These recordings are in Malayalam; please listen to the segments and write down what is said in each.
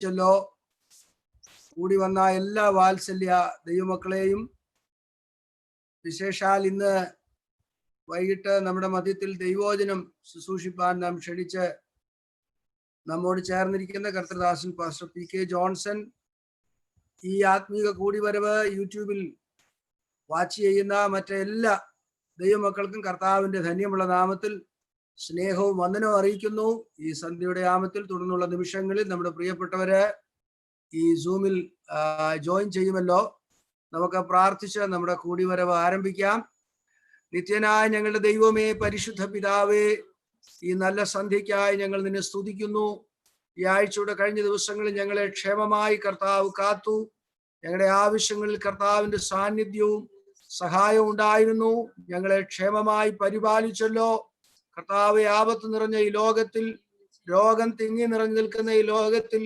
ചൊല്ലോ. കൂടി വന്ന എല്ലാ വാത്സല്യ ദൈവമക്കളെയും വിശേഷാൽ ഇന്ന് വൈകിട്ട് നമ്മുടെ മധ്യത്തിൽ ദൈവോചനം ശുശ്രൂഷിപ്പാൻ നാം ക്ഷണിച്ച് നമ്മോട് ചേർന്നിരിക്കുന്ന കർത്തൃദാസൻ പാസ്റ്റർ PK ജോൺസൺ, ഈ ആത്മീക കൂടിവരവ് യൂട്യൂബിൽ വാച്ച് ചെയ്യുന്ന മറ്റെല്ലാ ദൈവമക്കൾക്കും കർത്താവിന്റെ ധന്യമുള്ള നാമത്തിൽ സ്നേഹവും വന്ദനവും അറിയിക്കുന്നു. ഈ സന്ധ്യയുടെ നാമത്തിൽ തുടർന്നുള്ള നിമിഷങ്ങളിൽ നമ്മുടെ പ്രിയപ്പെട്ടവര് ഈ സൂമിൽ ജോയിൻ ചെയ്യുമല്ലോ. നമുക്ക് പ്രാർത്ഥിച്ച് നമ്മുടെ കൂടിവരവ് ആരംഭിക്കാം. നിത്യനായ ഞങ്ങളുടെ ദൈവമേ, പരിശുദ്ധ പിതാവേ, ഈ നല്ല സന്ധ്യയ്ക്കായി ഞങ്ങൾ നിന്നെ സ്തുതിക്കുന്നു. ഈ ആഴ്ചയുടെ കഴിഞ്ഞ ദിവസങ്ങളിൽ ഞങ്ങളെ ക്ഷേമമായി കർത്താവ് കാത്തു. ഞങ്ങളുടെ ആവശ്യങ്ങളിൽ കർത്താവിന്റെ സാന്നിധ്യവും സഹായവും ഉണ്ടായിരുന്നു. ഞങ്ങളെ ക്ഷേമമായി പരിപാലിച്ചല്ലോ. കർത്താവെ, ആപത്ത് നിറഞ്ഞ ഈ ലോകത്തിൽ, രോഗം തിങ്ങി നിറഞ്ഞു നിൽക്കുന്ന ഈ ലോകത്തിൽ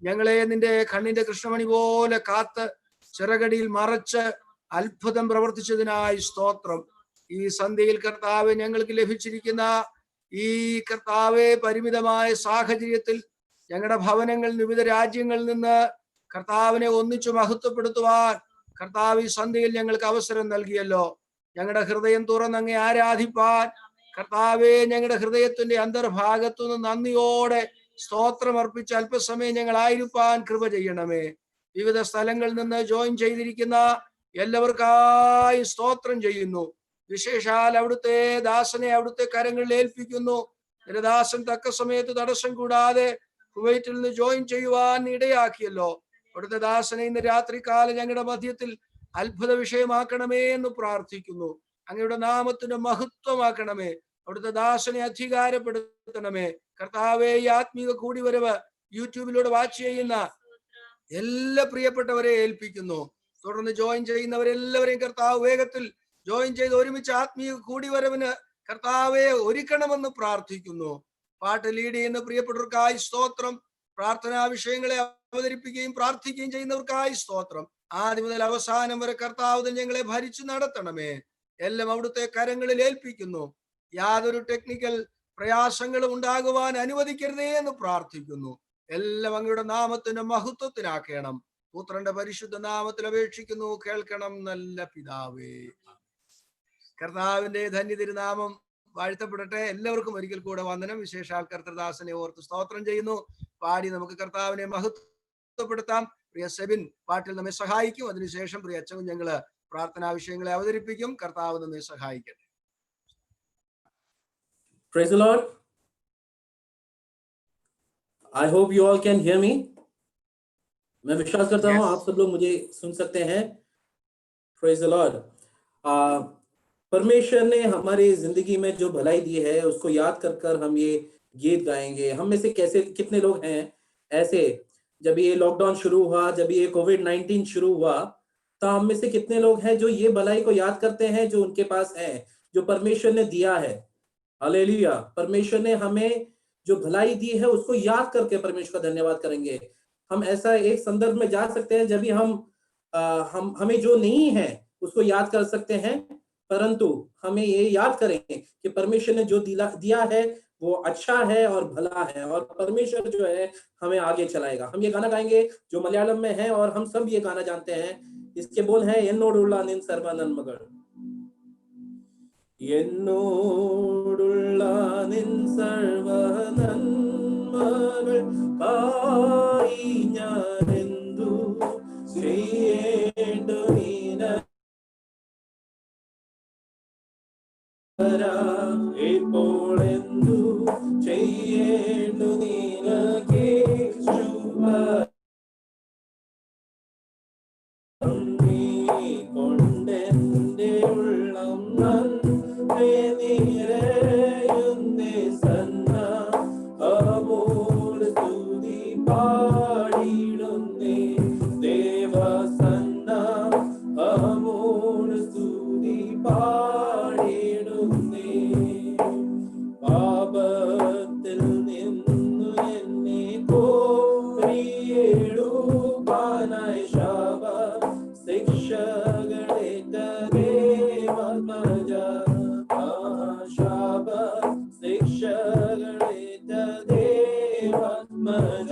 ഞങ്ങളെ നിന്റെ കണ്ണിന്റെ കൃഷ്ണമണി പോലെ കാത്ത് ചിറകടിയിൽ മറച്ച് അത്ഭുതം പ്രവർത്തിച്ചതിനായി സ്തോത്രം. ഈ സന്ധ്യയിൽ കർത്താവെ, ഞങ്ങൾക്ക് ലഭിച്ചിരിക്കുന്ന ഈ കർത്താവെ പരിമിതമായ സാഹചര്യത്തിൽ ഞങ്ങളുടെ ഭവനങ്ങളിൽ വിവിധ രാജ്യങ്ങളിൽ നിന്ന് കർത്താവിനെ ഒന്നിച്ചു മഹത്വപ്പെടുത്തുവാൻ കർത്താവ് ഈ സന്ധ്യയിൽ ഞങ്ങൾക്ക് അവസരം നൽകിയല്ലോ. ഞങ്ങളുടെ ഹൃദയം തുറന്നങ്ങെ ആരാധിപ്പാൻ കർത്താവെ, ഞങ്ങളുടെ ഹൃദയത്തിന്റെ അന്തർഭാഗത്തു നിന്ന് നന്ദിയോടെ സ്തോത്രം അർപ്പിച്ച് അല്പസമയം ഞങ്ങളായിരിക്കാൻ കൃപ ചെയ്യണമേ. വിവിധ സ്ഥലങ്ങളിൽ നിന്ന് ജോയിൻ ചെയ്തിരിക്കുന്ന എല്ലാവർക്കായി സ്തോത്രം ചെയ്യുന്നു. വിശേഷാൽ അവിടുത്തെ ദാസനെ അവിടുത്തെ കരങ്ങളിൽ ഏൽപ്പിക്കുന്നു. എന്റെ ദാസൻ തക്ക സമയത്ത് തടസ്സം കൂടാതെ കുവൈറ്റിൽ നിന്ന് ജോയിൻ ചെയ്യുവാൻ ഇടയാക്കിയല്ലോ. അവിടുത്തെ ദാസനെ ഇന്ന് രാത്രികാലം ഞങ്ങളുടെ മധ്യത്തിൽ അത്ഭുത വിഷയമാക്കണമേ എന്ന് പ്രാർത്ഥിക്കുന്നു. അങ്ങയുടെ നാമത്തിന്റെ മഹത്വമാക്കണമേ. അവിടുത്തെ ദാസനെ അധികാരപ്പെടുത്തണമേ. കർത്താവെ, ഈ ആത്മീക കൂടിവരവ് യൂട്യൂബിലൂടെ വാച്ച് ചെയ്യുന്ന എല്ലാ പ്രിയപ്പെട്ടവരെ ഏൽപ്പിക്കുന്നു. തുടർന്ന് ജോയിൻ ചെയ്യുന്നവരെല്ലാവരെയും കർത്താവ് വേഗത്തിൽ ജോയിൻ ചെയ്ത് ഒരുമിച്ച് ആത്മീയ കൂടിവരവിന് കർത്താവെ ഒരുക്കണമെന്ന് പ്രാർത്ഥിക്കുന്നു. പാട്ട് ലീഡ് ചെയ്യുന്ന പ്രിയപ്പെട്ടവർക്കായി സ്തോത്രം. പ്രാർത്ഥനാ വിഷയങ്ങളെ അവതരിപ്പിക്കുകയും പ്രാർത്ഥിക്കുകയും ചെയ്യുന്നവർക്കായി സ്തോത്രം. ആദ്യം മുതൽ അവസാനം വരെ കർത്താവ് ഞങ്ങളെ ഭരിച്ചു നടത്തണമേ. എല്ലാം അവിടുത്തെ കരങ്ങളിൽ ഏൽപ്പിക്കുന്നു. യാതൊരു ടെക്നിക്കൽ പ്രയാസങ്ങളും ഉണ്ടാകുവാൻ അനുവദിക്കരുതേ എന്ന് പ്രാർത്ഥിക്കുന്നു. എല്ലാം അങ്ങയുടെ നാമത്തിന്റെ മഹത്വത്തിനാക്കണം. പുത്രന്റെ പരിശുദ്ധ നാമത്തിൽ അപേക്ഷിക്കുന്നു, കേൾക്കണം നല്ല പിതാവേ. കർത്താവിന്റെ ധന്യതിരുനാമം വാഴ്ത്തപ്പെടട്ടെ. എല്ലാവർക്കും ഒരിക്കൽ കൂടെ വന്ദനം. വിശേഷാൽ കർത്തൃദാസനെ ഓർത്ത് സ്തോത്രം ചെയ്യുന്നു. പാടി നമുക്ക് കർത്താവിനെ മഹത്വപ്പെടുത്താം. പ്രിയ സെബിൻ പാട്ടിൽ നമ്മെ സഹായിക്കും. അതിനുശേഷം പ്രിയ അച്ഛൻ ഞങ്ങള് പ്രാർത്ഥനാ വിഷയങ്ങളെ അവതരിപ്പിക്കും. കർത്താവ് നമ്മെ സഹായിക്കട്ടെ. Praise the Lord. I hope you all can hear me. मैं विश्वास करता हूँ आप सब लोग मुझे सुन सकते हैं. Praise the Lord. परमेश्वर ने हमारी जिंदगी में जो भलाई दी है उसको याद कर कर हम ये गीत गाएंगे. हम में से कैसे कितने लोग हैं ऐसे, जब ये लॉकडाउन शुरू हुआ, जब ये कोविड-19 शुरू हुआ, तो हम में से कितने लोग हैं जो ये भलाई को याद करते हैं जो उनके पास है, जो परमेश्वर ने दिया है. हालेलुया. परमेश्वर ने हमें जो भलाई दी है उसको याद करके परमेश्वर का धन्यवाद करेंगे. हम ऐसा एक संदर्भ में जा सकते हैं जब भी हमें जो नहीं है उसको याद कर सकते हैं, परंतु हमें ये याद करें कि परमेश्वर ने जो दिया है वो अच्छा है और भला है, और परमेश्वर जो है हमें आगे चलाएगा. हम ये गाना गाएंगे जो मलयालम में है और हम सब ये गाना जानते हैं. इसके बोल है എന്നോടുള്ള നിൻ സർവ്വ നന്മകൾ. എന്നോടുള്ള നിൻ സർവ്വ നന്മകൾ പാടി ഞാൻ എന്തു ചെയ്യേണ്ടു ഇപ്പോൾ എന്തു ചെയ്യേണ്ടു നിനക്കേ കൊണ്ടെന്റെ ഉള്ളം നന്ദി നിറയുന്നേ സന്ന അമോൽ സ്തുതി പാടിടുന്നേ ദേവസന്ന അമോൽ സ്തുതി പാടിടുന്നേ. പാപത്തിൽ നിന്നു എന്നെ കോരിയെടുപ്പാനായി ശാപ ശിക്ഷകളേറ്റ ദേവാത്മജ, ശാപ ശിക്ഷകളേറ്റ ദേവാത്മജ.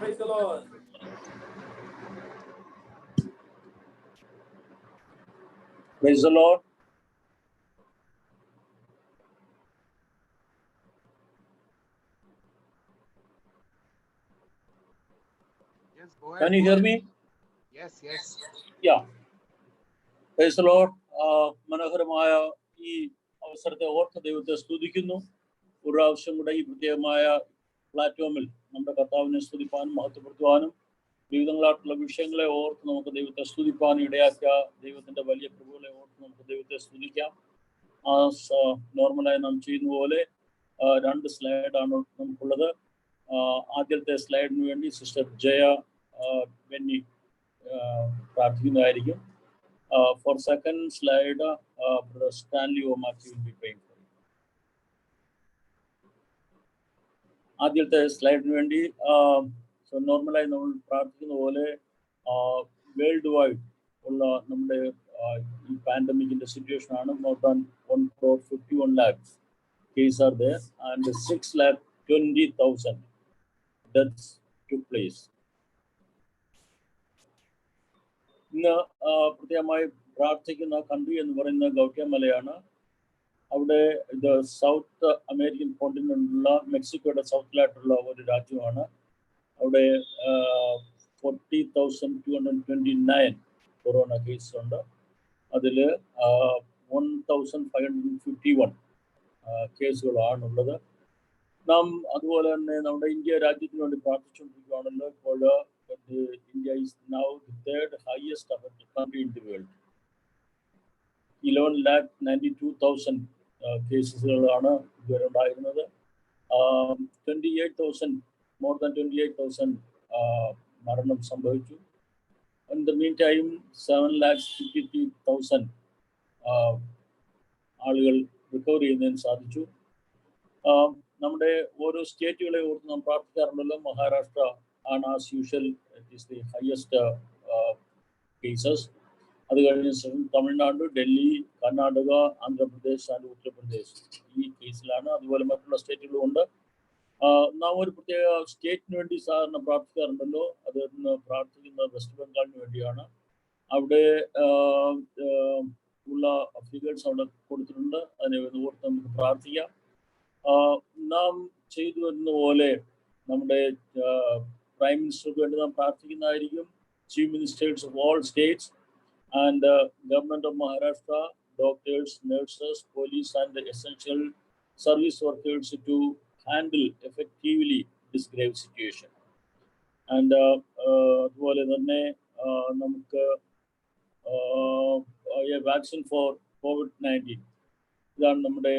Praise the Lord. Praise the Lord. Yes, go ahead. Can you hear me? Yes, yes. Yeah. Praise the Lord. മനോഹരമായ ഈ അവസരത്തെ ഓർത്ത് ദൈവത്തെ സ്തുതിക്കുന്നു. ഒരു പ്രാവശ്യം കൂടെ ഈ പ്രത്യേകമായ പ്ലാറ്റ്ഫോമിൽ നമ്മുടെ കർത്താവിനെ സ്തുതിപ്പാനും മഹത്വപ്പെടുത്തുവാനും വിവിധങ്ങളായിട്ടുള്ള വിഷയങ്ങളെ ഓർത്ത് നമുക്ക് ദൈവത്തെ സ്തുതിപ്പാനും ഇടയാക്കിയ ദൈവത്തിന്റെ വലിയ കൃപകളെ ഓർത്ത് നമുക്ക് ദൈവത്തെ സ്തുതിക്കാം. നോർമലായി നാം ചെയ്യുന്ന പോലെ 2 സ്ലൈഡാണ് നമുക്കുള്ളത്. ആദ്യത്തെ സ്ലൈഡിന് വേണ്ടി സിസ്റ്റർ ജയ ബെന്നി പ്രാർത്ഥിക്കുന്നതായിരിക്കും. For second slide, Brother Stanley Omaki will be praying for you. ആദ്യത്തെ സ്ലൈഡിന് വേണ്ടി നോർമലായി നമ്മൾ പ്രാർത്ഥിക്കുന്ന പോലെ വേൾഡ് വൈഡ് ഉള്ള നമ്മുടെ ഈ പാൻഡമിക്കിന്റെ സിറ്റുവേഷൻ ആണ്. More than 1,51 lakhs cases are there and 6,20,000 deaths took place. ഇന്ന് പ്രത്യേകമായി പ്രാർത്ഥിക്കുന്ന കൺട്രി എന്ന് പറയുന്നത് ഗൗട്യമലയാണ്. അവിടെ ഇത് സൗത്ത് അമേരിക്കൻ കോണ്ടിനെന്റിലുള്ള മെക്സിക്കോയുടെ സൗത്തിലായിട്ടുള്ള ഒരു രാജ്യമാണ്. അവിടെ 40,229 കൊറോണ കേസ് ഉണ്ട്. അതിൽ 1,551 കേസുകളാണുള്ളത്. നാം അതുപോലെ തന്നെ നമ്മുടെ ഇന്ത്യ രാജ്യത്തിന് വേണ്ടി പ്രാർത്ഥിച്ചുകൊണ്ടിരിക്കുകയാണല്ലോ. ഇപ്പോൾ India is now the 3rd highest affected country in the world. 11,92,000 കേസുകളാണ് ഇതുവരെ ഉണ്ടായിരുന്നത്. 28,000 more than 28,000 മരണം സംഭവിച്ചു. In the meantime 7,53,000 ആളുകൾ റിക്കവർ ചെയ്യുന്നതിന് സാധിച്ചു. നമ്മുടെ ഓരോ സ്റ്റേറ്റുകളെ ഓർത്ത് നാം പ്രാർത്ഥിക്കാറുണ്ടല്ലോ. മഹാരാഷ്ട്ര ആണ് as usual it is the highest cases. അത് കഴിഞ്ഞ തമിഴ്നാട്, ഡൽഹി, കർണാടക, ആന്ധ്രാപ്രദേശ് ആൻഡ് ഉത്തർപ്രദേശ് ഈ കേസിലാണ്. അതുപോലെ മറ്റുള്ള സ്റ്റേറ്റുകളുമുണ്ട്. നാം ഒരു പ്രത്യേക സ്റ്റേറ്റിന് വേണ്ടി സാധാരണ പ്രാർത്ഥിക്കാറുണ്ടല്ലോ. അത് പ്രാർത്ഥിക്കുന്ന വെസ്റ്റ് ബംഗാളിന് വേണ്ടിയാണ്. അവിടെ ഉള്ള ഫിഗേഴ്സ് അവിടെ കൊടുത്തിട്ടുണ്ട്. അതിനെ ഓർത്ത് നമുക്ക് പ്രാർത്ഥിക്കാം. നാം ചെയ്തു വരുന്ന പോലെ നമ്മുടെ പ്രൈം മിനിസ്റ്റർക്ക് വേണ്ടി നാം പ്രാർത്ഥിക്കുന്നതായിരിക്കും. Chief ministers of all states and government of Maharashtra, doctors, nurses, police and essential service workers to handle effectively this grave situation. And അതുപോലെ തന്നെ നമുക്ക് വാക്സിൻ ഫോർ COVID-19 ഇതാണ് നമ്മുടെ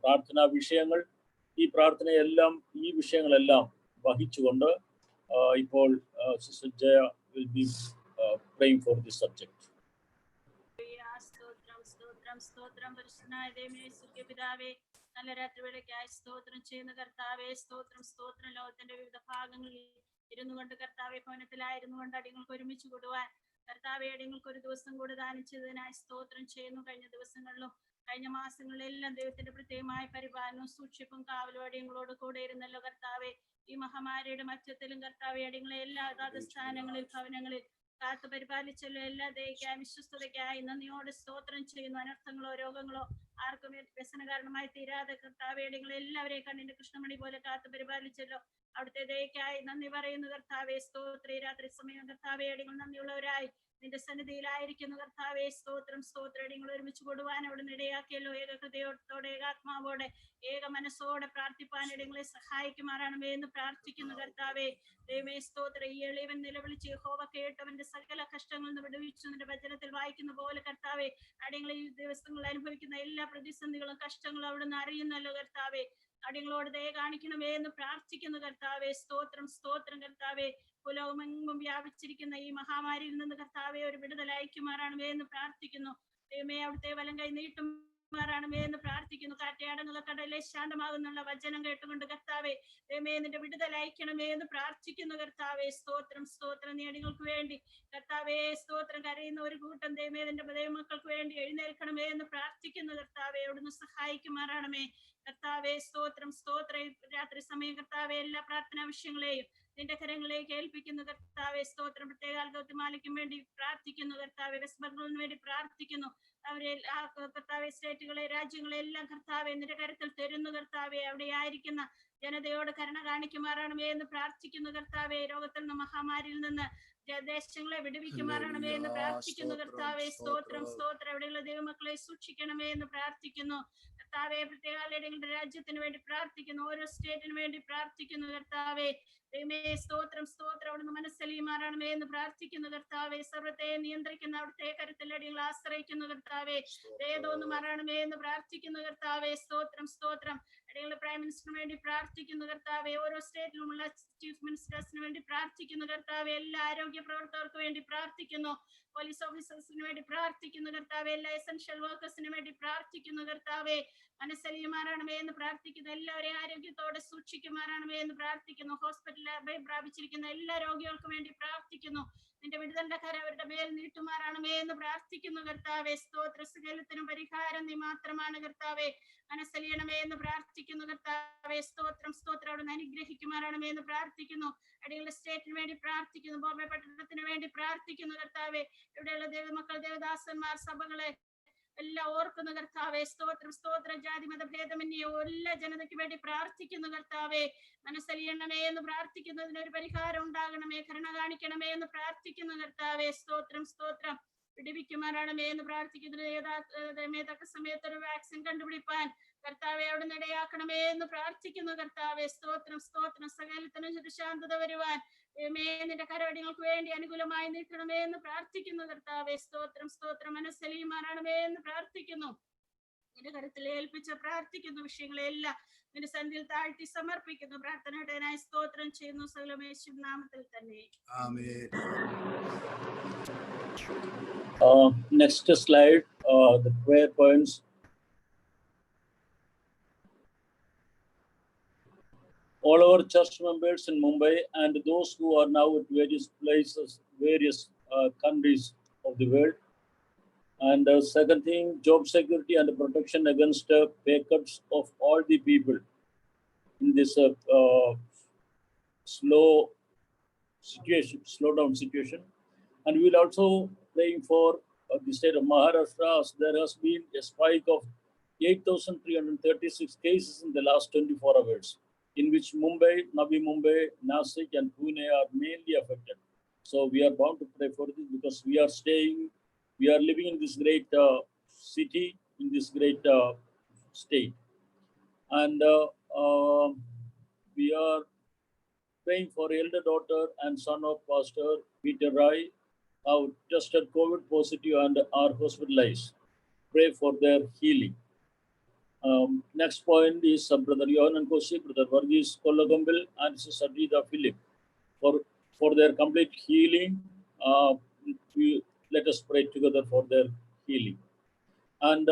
പ്രാർത്ഥനാ വിഷയങ്ങൾ. ഈ പ്രാർത്ഥനയെല്ലാം ഈ വിഷയങ്ങളെല്ലാം വഹിച്ചുകൊണ്ട് ഇപ്പോൾ sister Jaya will be praying for this subject. സ്തോത്രം പരിശുദ്ധനായ ദൈവമേ, പിതാവേ, നല്ല രാത്രി വേളയ്ക്കായി സ്തോത്രം ചെയ്യുന്ന കർത്താവേ, സ്തോത്രം ലോകത്തിന്റെ വിവിധ ഭാഗങ്ങളിൽ ഇരുന്നു കൊണ്ട് കർത്താവെ ഭവനത്തിലായിരുന്നു കൊണ്ട് അടിങ്ങൾക്ക് ഒരുമിച്ച് കൂടുവാൻ കർത്താവെ അടിങ്ങൾക്ക് ഒരു ദിവസം കൂടെ ദാനം ചെയ്തതിനായി സ്തോത്രം ചെയ്യുന്നു. കഴിഞ്ഞ ദിവസങ്ങളിലും കഴിഞ്ഞ മാസങ്ങളിലെല്ലാം ദൈവത്തിന്റെ പ്രത്യേകമായ പരിപാലനവും സൂക്ഷിപ്പും കാവലും അടിയങ്ങളോട് കൂടെ ഇരുന്നല്ലോ കർത്താവെ. ഈ മഹാമാരിയുടെ മധ്യത്തിലും കർത്താവെ അടിങ്ങളെ എല്ലാ അതാത് സ്ഥാനങ്ങളിൽ ഭവനങ്ങളിൽ കാത്തു പരിപാലിച്ചല്ലോ. എല്ലാ ദയക്കായും വിശ്വസ്തതയ്ക്കായി നന്ദിയോട് സ്തോത്രം ചെയ്യുന്നു. അനർത്ഥങ്ങളോ രോഗങ്ങളോ ആർക്കും വ്യസന കാരണമായി തീരാതെ കർത്താവെ അടിങ്ങളെ എല്ലാവരെയും കണ്ണിന്റെ കൃഷ്ണമണി പോലെ കാത്തു പരിപാലിച്ചല്ലോ. അവിടുത്തെ ദയക്കായി നന്ദി പറയുന്നു കർത്താവെ. സ്തോത്രം. രാത്രി സമയം കർത്താവെ അടിങ്ങൾ നന്ദിയുള്ളവരായി നിന്റെ സന്നിധിയിലായിരിക്കുന്നു കർത്താവെ. സ്തോത്രം അടിങ്ങൾ ഒരുമിച്ച് കൊടുവാൻ അവിടുന്ന് ഇടയാക്കിയല്ലോ. ഏക ഹൃദയത്തോടെ ഏകാത്മാവോടെ ഏക മനസ്സോടെ പ്രാർത്ഥിപ്പാൻ ഇടങ്ങളെ സഹായിക്കുമാറാണമേ എന്ന് പ്രാർത്ഥിക്കുന്നു കർത്താവെ. ദൈവമേ സ്തോത്രം. ഈ എളിയവൻ നിലവിളിച്ച് യഹോവ കേട്ടവന്റെ സകല കഷ്ടങ്ങളിൽ നിന്ന് വിടുവിച്ചു നിന്റെ വചനത്തിൽ വായിക്കുന്ന പോലെ കർത്താവെ അടിങ്ങൾ ഈ ദിവസങ്ങളിൽ അനുഭവിക്കുന്ന എല്ലാ പ്രതിസന്ധികളും കഷ്ടങ്ങളും അവിടുന്ന് അറിയുന്നല്ലോ കർത്താവെ. അടിങ്ങളോട് ദയ കാണിക്കണമേ എന്ന് പ്രാർത്ഥിക്കുന്നു കർത്താവെ. സ്തോത്രം കർത്താവെ. ലോകമെങ്ങും വ്യാപിച്ചിരിക്കുന്ന ഈ മഹാമാരിയിൽ നിന്ന് കർത്താവെ ഒരു വിടുതൽ അയക്കുമാറാണമേ എന്ന് പ്രാർത്ഥിക്കുന്നു. ദൈവമേ അവിടുത്തെ വലം കൈ നീട്ടുമാറാണമേ എന്ന് പ്രാർത്ഥിക്കുന്നു. കാറ്റയാടങ്ങളെ കടലെ ശാന്തമാകുന്നുള്ള വചനം കേട്ടുകൊണ്ട് കർത്താവെ ദൈവമേ നിന്റെ വിടുതൽ അയക്കണമേ എന്ന് പ്രാർത്ഥിക്കുന്നു കർത്താവെ. സ്തോത്രം. നീ അടിങ്ങൾക്ക് വേണ്ടി കർത്താവെ സ്തോത്രം കരയുന്ന ഒരു കൂട്ടം ദൈവമേ നിന്റെ ദൈവമക്കൾക്ക് വേണ്ടി എഴുന്നേൽക്കണമേ എന്ന് പ്രാർത്ഥിക്കുന്നു കർത്താവെ. അവിടുന്ന് സഹായിക്കുമാറാണമേ കർത്താവെ. സ്തോത്രം. രാത്രി സമയം കർത്താവെ എല്ലാ പ്രാർത്ഥനാ വിഷയങ്ങളെയും നിന്റെ കരങ്ങളിലേക്ക് ഏൽപ്പിക്കുന്നു കർത്താവെ. സ്തോത്രം. പ്രത്യേക ഗൗതമാലയ്ക്കും വേണ്ടി പ്രാർത്ഥിക്കുന്നു കർത്താവെ. വെസ്റ്റ് ബംഗാളിന് വേണ്ടി പ്രാർത്ഥിക്കുന്നു. അവരെ കർത്താവെ സ്റ്റേറ്റുകളെ രാജ്യങ്ങളെ എല്ലാം കർത്താവെ നിന്റെ കരത്തിൽ തരുന്നു കർത്താവെ. അവിടെ ആയിരിക്കുന്ന ജനതയോട് കരുണ കാണിക്കുമാറാണമേ എന്ന് പ്രാർത്ഥിക്കുന്നു കർത്താവെ. രോഗത്തിൽ നിന്ന് മഹാമാരിയിൽ നിന്ന് ദേശങ്ങളെ വിടുവിക്കുമാറാണമേ എന്ന് പ്രാർത്ഥിക്കുന്നു കർത്താവെ. സ്തോത്രം. എവിടെയുള്ള ദൈവമക്കളെ സൂക്ഷിക്കണമേ എന്ന് പ്രാർത്ഥിക്കുന്നു കർത്താവെ. പ്രത്യേക രാജ്യത്തിന് വേണ്ടി പ്രാർത്ഥിക്കുന്നു. ഓരോ സ്റ്റേറ്റിന് വേണ്ടി പ്രാർത്ഥിക്കുന്നു കർത്താവെ. ദൈവമേ സ്തോത്രം. അവിടുന്ന് മനസ്സലിയുമാറാണമേ എന്ന് പ്രാർത്ഥിക്കുന്നു കർത്താവെ. സർവത്തെ നിയന്ത്രിക്കുന്ന അവിടുത്തെ കരുത്തിൽ അടിയങ്ങൾ ആശ്രയിക്കുന്നു കർത്താവെ. ദയതോന്ന് മാറാണമേ എന്ന് പ്രാർത്ഥിക്കുന്നു കർത്താവെ. സ്തോത്രം. അടിയങ്ങളുടെ പ്രൈം മിനിസ്റ്ററിന് വേണ്ടി പ്രാർത്ഥിക്കുന്നു കർത്താവെ. ഓരോ സ്റ്റേറ്റിലുമുള്ള ചീഫ് മിനിസ്റ്റേഴ്സിന് വേണ്ടി പ്രാർത്ഥിക്കുന്നു കർത്താവെ. എല്ലാ ആരോഗ്യ പ്രവർത്തകർക്ക് വേണ്ടി പ്രാർത്ഥിക്കുന്നു. പോലീസ് ഓഫീസേഴ്സിന് വേണ്ടി പ്രാർത്ഥിക്കുന്നു കർത്താവെ. എല്ലാ എസൻഷ്യൽ വർക്കേഴ്സിന് വേണ്ടി പ്രാർത്ഥിക്കുന്നു കർത്താവെ. മനസ്സലിയുമാറാണമേ എന്ന് പ്രാർത്ഥിക്കുന്നു. എല്ലാവരെയും ആരോഗ്യത്തോടെ സൂക്ഷിക്കുമാറാണമേ എന്ന് പ്രാർത്ഥിക്കുന്നു. ഹോസ്പിറ്റലിൽ അഭയം പ്രാപിച്ചിരിക്കുന്ന എല്ലാ രോഗികൾക്കും വേണ്ടി പ്രാർത്ഥിക്കുന്നു. നിന്റെ വിടുതലിന്റെ കര അവരുടെ മേൽ നീട്ടുമാറാണമേ എന്ന് പ്രാർത്ഥിക്കുന്നു കർത്താവെ. സകലത്തിനും പരിഹാരം നീ മാത്രമാണ് കർത്താവെ. മനസ്സലിയണമേ എന്ന് പ്രാർത്ഥിക്കുന്നു കർത്താവെ. സ്തോത്രം. അവിടുന്ന് അനുഗ്രഹിക്കുമാറാണമേ എന്ന് പ്രാർത്ഥിക്കുന്നു. അടികളുടെ സ്റ്റേറ്റിന് വേണ്ടി പ്രാർത്ഥിക്കുന്നു. ബോംബെ പട്ടണത്തിന് വേണ്ടി പ്രാർത്ഥിക്കുന്നു കർത്താവെ. ഇവിടെയുള്ള ദൈവമക്കൾ ദേവദാസന്മാർ സഭകളെ എല്ലാം ഓർക്കുന്നു കർത്താവെ. സ്തോത്രം. ജാതി മത ഭേദമന്യേ എല്ലാ ജനതയ്ക്ക് വേണ്ടി പ്രാർത്ഥിക്കുന്നു കർത്താവെ. മനസ്സലിയണമേ എന്ന് പ്രാർത്ഥിക്കുന്നതിന് ഒരു പരിഹാരം ഉണ്ടാകണമേ, കരുണ കാണിക്കണമേ എന്ന് പ്രാർത്ഥിക്കുന്നു കർത്താവെ. സ്തോത്രം. വിടിവിക്കുമാറാണമേ എന്ന് പ്രാർത്ഥിക്കുന്നതിന് തക്ക സമയത്ത് ഒരു വാക്സിൻ കണ്ടുപിടിപ്പാൻ കർത്താവെ അവിടുന്ന് ഇടയാക്കണമേ എന്ന് പ്രാർത്ഥിക്കുന്നു കർത്താവെ. സ്തോത്രം. സകലത്തിനും ശാന്തത വരുവാൻ നിന്റെ കരവടികൾക്ക് വേണ്ടി അനുകൂലമായി നീട്ടണമേ എന്ന് പ്രാർത്ഥിക്കുന്നു കർത്താവെ. സ്തോത്രം. മനസ്സലിയുമാറാണമേ എന്ന് പ്രാർത്ഥിക്കുന്നു. നിന്റെ കരത്തിൽ ഏൽപ്പിച്ച് പ്രാർത്ഥിക്കുന്നു. വിഷയങ്ങളെല്ലാം നിന്റെ സന്ധിയിൽ താഴ്ത്തി സമർപ്പിക്കുന്നു. പ്രാർത്ഥനയുടേനായി സ്തോത്രം ചെയ്യുന്നു സകലമേശു നാമത്തിൽ തന്നെ. Next slide, the prayer points. All our church members in Mumbai and those who are now at various places, various countries of the world. And second thing, job security and protection against pay cuts of all the people in this slowdown situation. And we will also praying for the state of Maharashtra, as there has been a spike of 8,336 cases in the last 24 hours, in which Mumbai, Navi Mumbai, Nasik, and Pune are mainly affected. So we are bound to pray for this because we are living in this great city, in this great state. And we are praying for elder daughter and son of Pastor Peter Rai, who tested COVID positive and are hospitalized. Pray for their healing. Next point is Brother Yohanan Koshi, Brother Varghese Kollagambil, and Sister Rita Philip. For their complete healing, let us pray together for their healing. And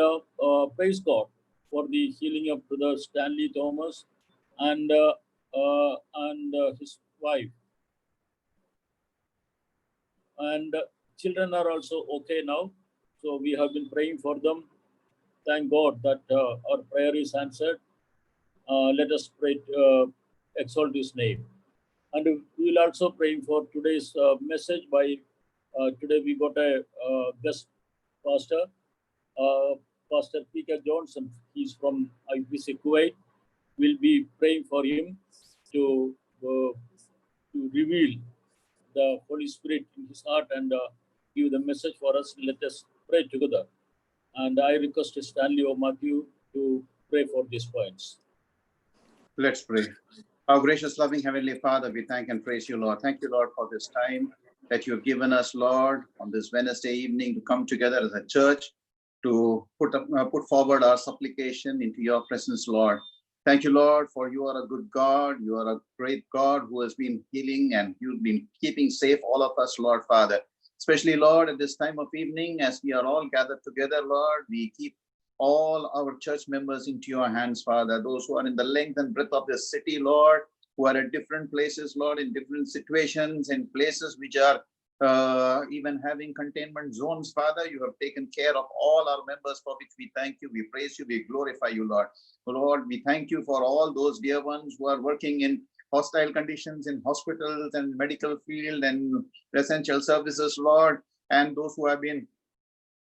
praise God for the healing of Brother Stanley Thomas and his wife. And children are also okay now. So we have been praying for them. Thank God that our prayer is answered. Let us pray, exalt His name. And we will also pray for today's message by, today we got a guest pastor, Pastor P.K. Johnson. He's from IPC Kuwait. We'll be praying for him to reveal the Holy Spirit in his heart and give the message for us. Let us pray together. And I request Stanley or Matthew to pray for these points. Let's pray. Our gracious, loving Heavenly Father, we thank and praise you, Lord. Thank you, Lord, for this time that you have given us, Lord, on this Wednesday evening to come together as a church to put forward our supplication into your presence, Lord. Thank you, Lord, for you are a good God. You are a great God who has been healing and you've been keeping safe all of us, Lord, Father. Especially, Lord, at this time of evening, as we are all gathered together, Lord, we keep all our church members into your hands, Father. Those who are in the length and breadth of this city, Lord, who are at different places, Lord, in different situations, in places which are even having containment zones, Father. You have taken care of all our members, for which we thank you, we praise you, we glorify you, Lord. Lord, we thank you for all those dear ones who are working in hostile conditions in hospitals and medical field and essential services, Lord, and those who have been